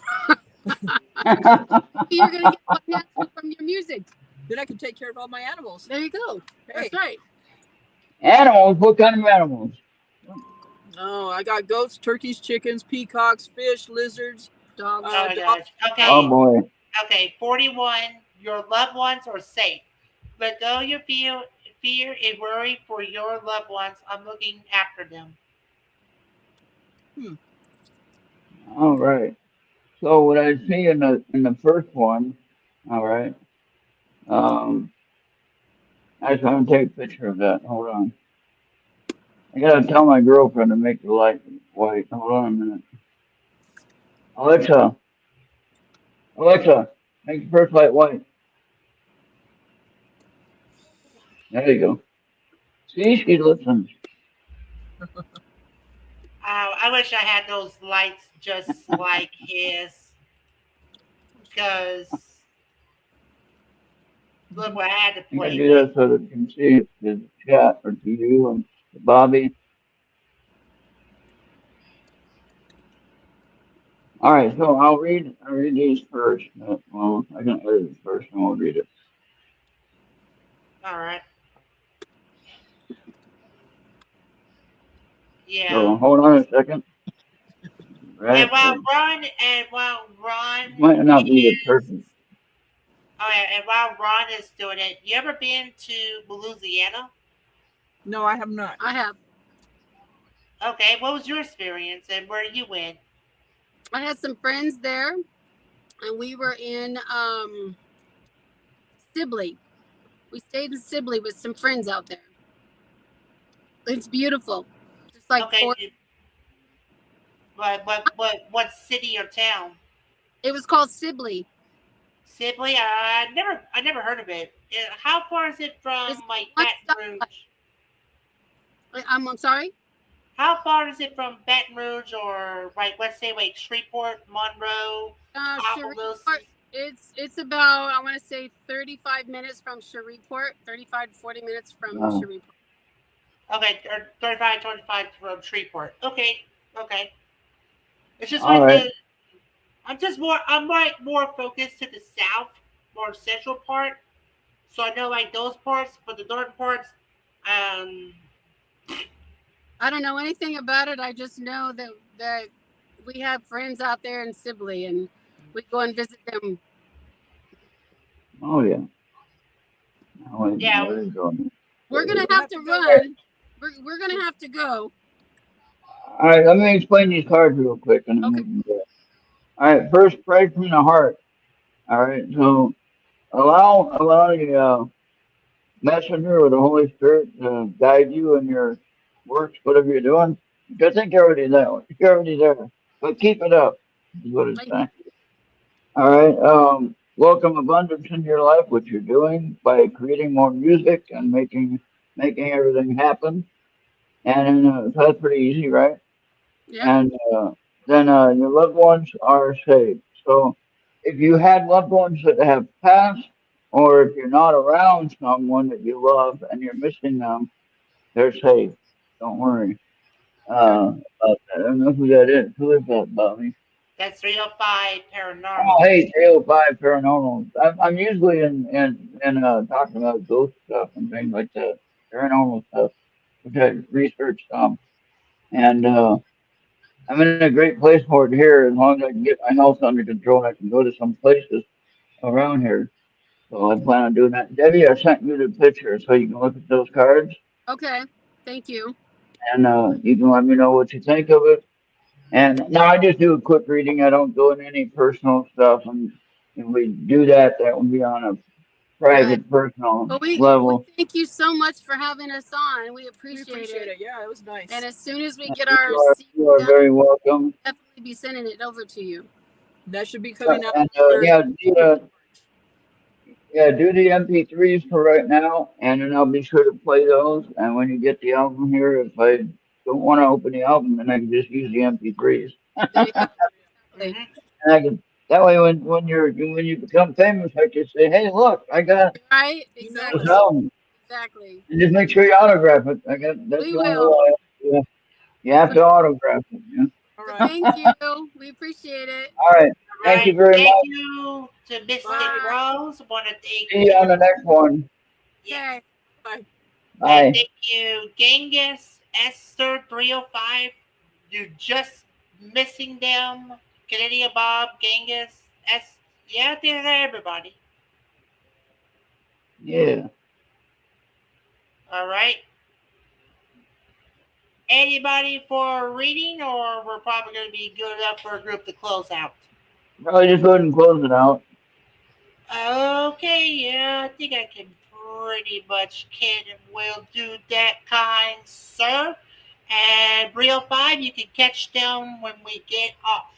You're going to get financial from your music. Then I can take care of all my animals. There you go. Hey. That's right. Animals? What kind of animals? Oh, I got goats, turkeys, chickens, peacocks, fish, lizards, Dogs. Oh my dogs. gosh. Okay. Oh boy. Okay. 41. Your loved ones are safe. Let go your fear and worry for your loved ones. I'm looking after them. All right. So what I see in the first one, all right. Actually, I'm gonna take a picture of that. Hold on. I gotta tell my girlfriend to make the light white. Hold on a minute. Alexa, make the first light white. There you go. See, she listens. I wish I had those lights just like his. Because look what I had to I'm gonna play do with. that so that you can see the chat or to you and to Bobby. All right, so I'll read these first. Well, I can edit it first and we'll read it. All right. Yeah. So hold on a second. Right. And while Ron Might not be the is, perfect. oh yeah, and while Ron is doing it, you ever been to Louisiana? No, I have not. I have. Okay, what was your experience and where you went? I had some friends there, and we were in Sibley. We stayed in Sibley with some friends out there. It's beautiful. Just like Okay. What city or town? It was called Sibley. Sibley? I never heard of it. How far is it from It's like one Baton Rouge? I'm sorry? How far is it from Baton Rouge or like let's say like Shreveport, Monroe, Shreveport, it's about, I want to say 35 minutes from Shreveport, 35 to 40 minutes from Shreveport. Okay, 35, 25 from Shreveport. Okay. It's just All like right. I'm like more focused to the south, more central part. So I know like those parts, but the northern parts, I don't know anything about it. I just know that we have friends out there in Sibley, and we go and visit them. Oh yeah. Yeah. We're gonna have to run. We're gonna have to go. All right, let me explain these cards real quick, and then we can go. All right, first, pray from the heart. All right, so allow the messenger or the Holy Spirit to guide you in your works, whatever you're doing. I think you're already there. You're already there, but keep it up. Is what it's saying. All right, welcome abundance into your life, which you're doing by creating more music and making everything happen. And so that's pretty easy, right? Yeah. And then your loved ones are saved. So if you had loved ones that have passed, or if you're not around someone that you love and you're missing them, they're safe. Don't worry about that. I don't know who that is. Who is that, Bobby? That's 305 paranormal. Oh, hey, 305 paranormal. I'm usually in talking about ghost stuff and things like that, paranormal stuff, which I research some. And I'm in a great place for it here as long as I can get my health under control and I can go to some places around here. So I plan on doing that. Debbie, I sent you the picture so you can look at those cards Okay. Thank you. and you can let me know what you think of it. And now I just do a quick reading. I don't go into any personal stuff. And if we do that, that would be on a private, personal level. We thank you so much for having us on. We appreciate it. Yeah, it was nice. And as soon as we get our You are very welcome. we'll definitely be sending it over to you. That should be coming out. And do the MP3s for right now, and then I'll be sure to play those. And when you get the album here, if I don't want to open the album, then I can just use the MP3s. And I can, that way, when you become famous, I can say, "Hey, look, I got exactly this album." Exactly. And just make sure you autograph it. That's we the only will. way. You have to autograph it. Yeah. All right. Thank you. We appreciate it. All right. Thank you very Thank much. you to Mystic Bye. Rose. I want to thank See you on the next one. Yes. Bye. Bye. And thank you, Genghis, Esther 305. You're just missing them. Canadian Bob, Genghis, yeah, they're there, everybody. Yeah. All right. Anybody for a reading, or we're probably going to be good enough for a group to close out? Probably just go ahead and close it out. Okay, yeah, I think I can pretty much can and will do that, kind sir. And Brio 5, you can catch them when we get off.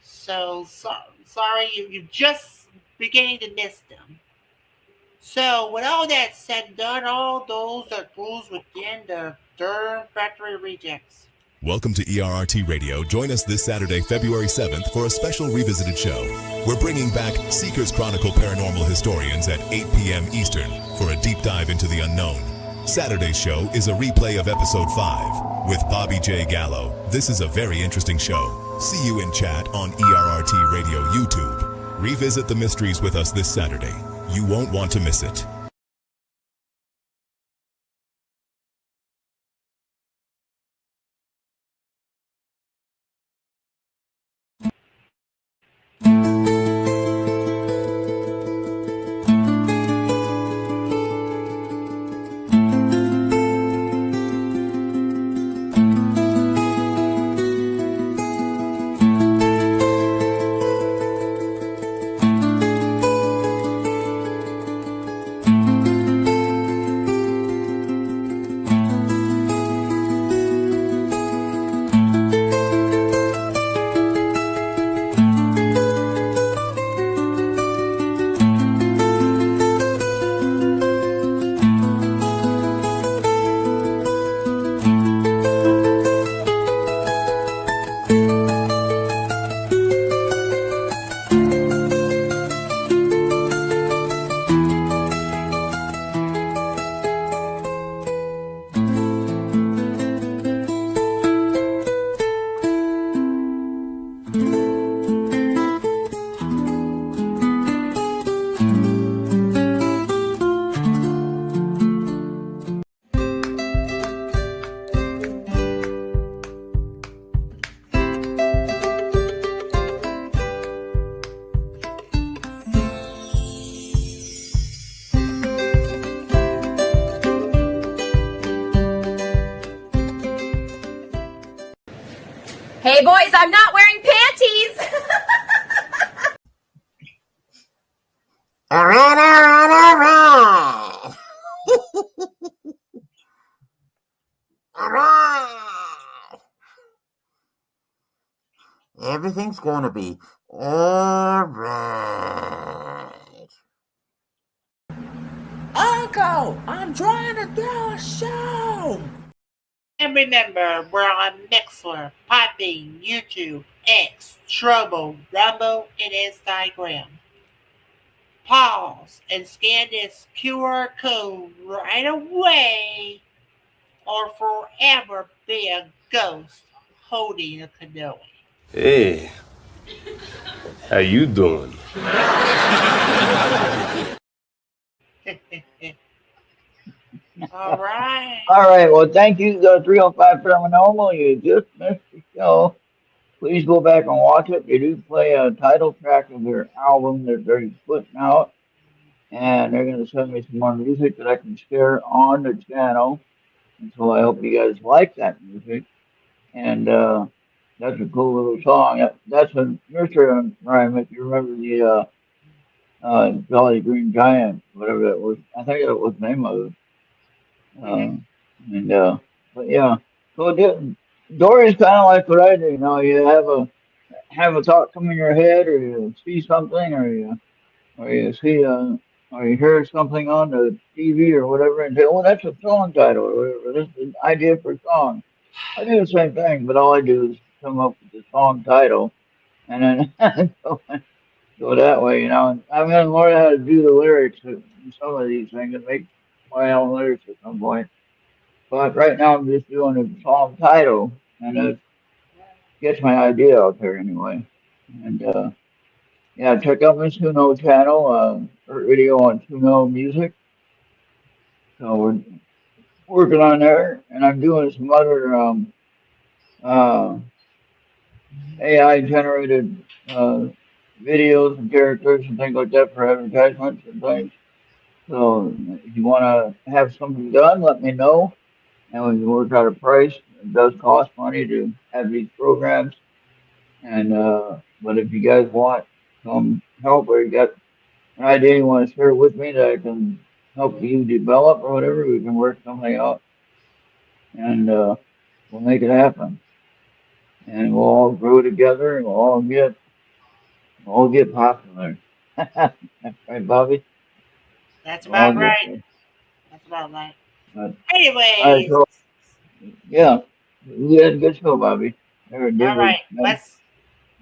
So sorry, you're just beginning to miss them. So with all that said and done, all those are rules within the Durham Factory Rejects. Welcome to ERRT Radio. Join us this Saturday, February 7th for a special revisited show. We're bringing back Seekers Chronicle Paranormal Historians at 8 p.m. Eastern for a deep dive into the unknown. Saturday's show is a replay of episode 5 with Bobby J. Gallo. This is a very interesting show. See you in chat on ERRT Radio YouTube. Revisit the mysteries with us this Saturday. You won't want to miss it. Hey boys, I'm not wearing panties. All right. All right. Everything's gonna be all right. Uncle, I'm trying to do a show. And remember, we're on Mixler, Podbean, YouTube, X, Trouble, Rumble, and Instagram. Pause and scan this QR code right away, or forever be a ghost holding a canoe. Hey, how you doing? All right. All right. Well, thank you, 305 Paranormal. You just missed the show. Please go back and watch it. They do play a title track of their album that they're putting out. And they're going to send me some more music that I can share on the channel. And so I hope you guys like that music. And that's a cool little song. That's a nursery rhyme, if you remember the Jolly Green Giant, whatever that was. I think that was the name of it. But yeah, so Dory's kind of like what I do. You know, you have a thought come in your head, or you see something, or you see or you hear something on the TV or whatever, and say, "Oh, that's a song title," or whatever. This is an idea for a song. I do the same thing, but all I do is come up with the song title, and then go that way. You know, I'm going to learn how to do the lyrics in some of these things and make my own lyrics at some point. But right now I'm just doing a song title, and gets my idea out there anyway. And yeah, check out my Suno channel, ERRT video on Suno Music. So we're working on there, and I'm doing some other uh, AI generated videos and characters and things like that for advertisements and things. So if you want to have something done, let me know, and we can work out a price. It does cost money to have these programs, and but if you guys want some help or you got an idea you want to share with me that I can help you develop or whatever, we can work something out, and we'll make it happen. And we'll all grow together, and we'll all get popular. Right, Bobby? That's We'll all about get right. there. That's about right. But, Anyways, all right, so yeah, we had a good show, Bobby. all right.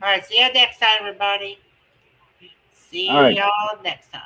All right. See you next time, everybody. See All right. y'all next time.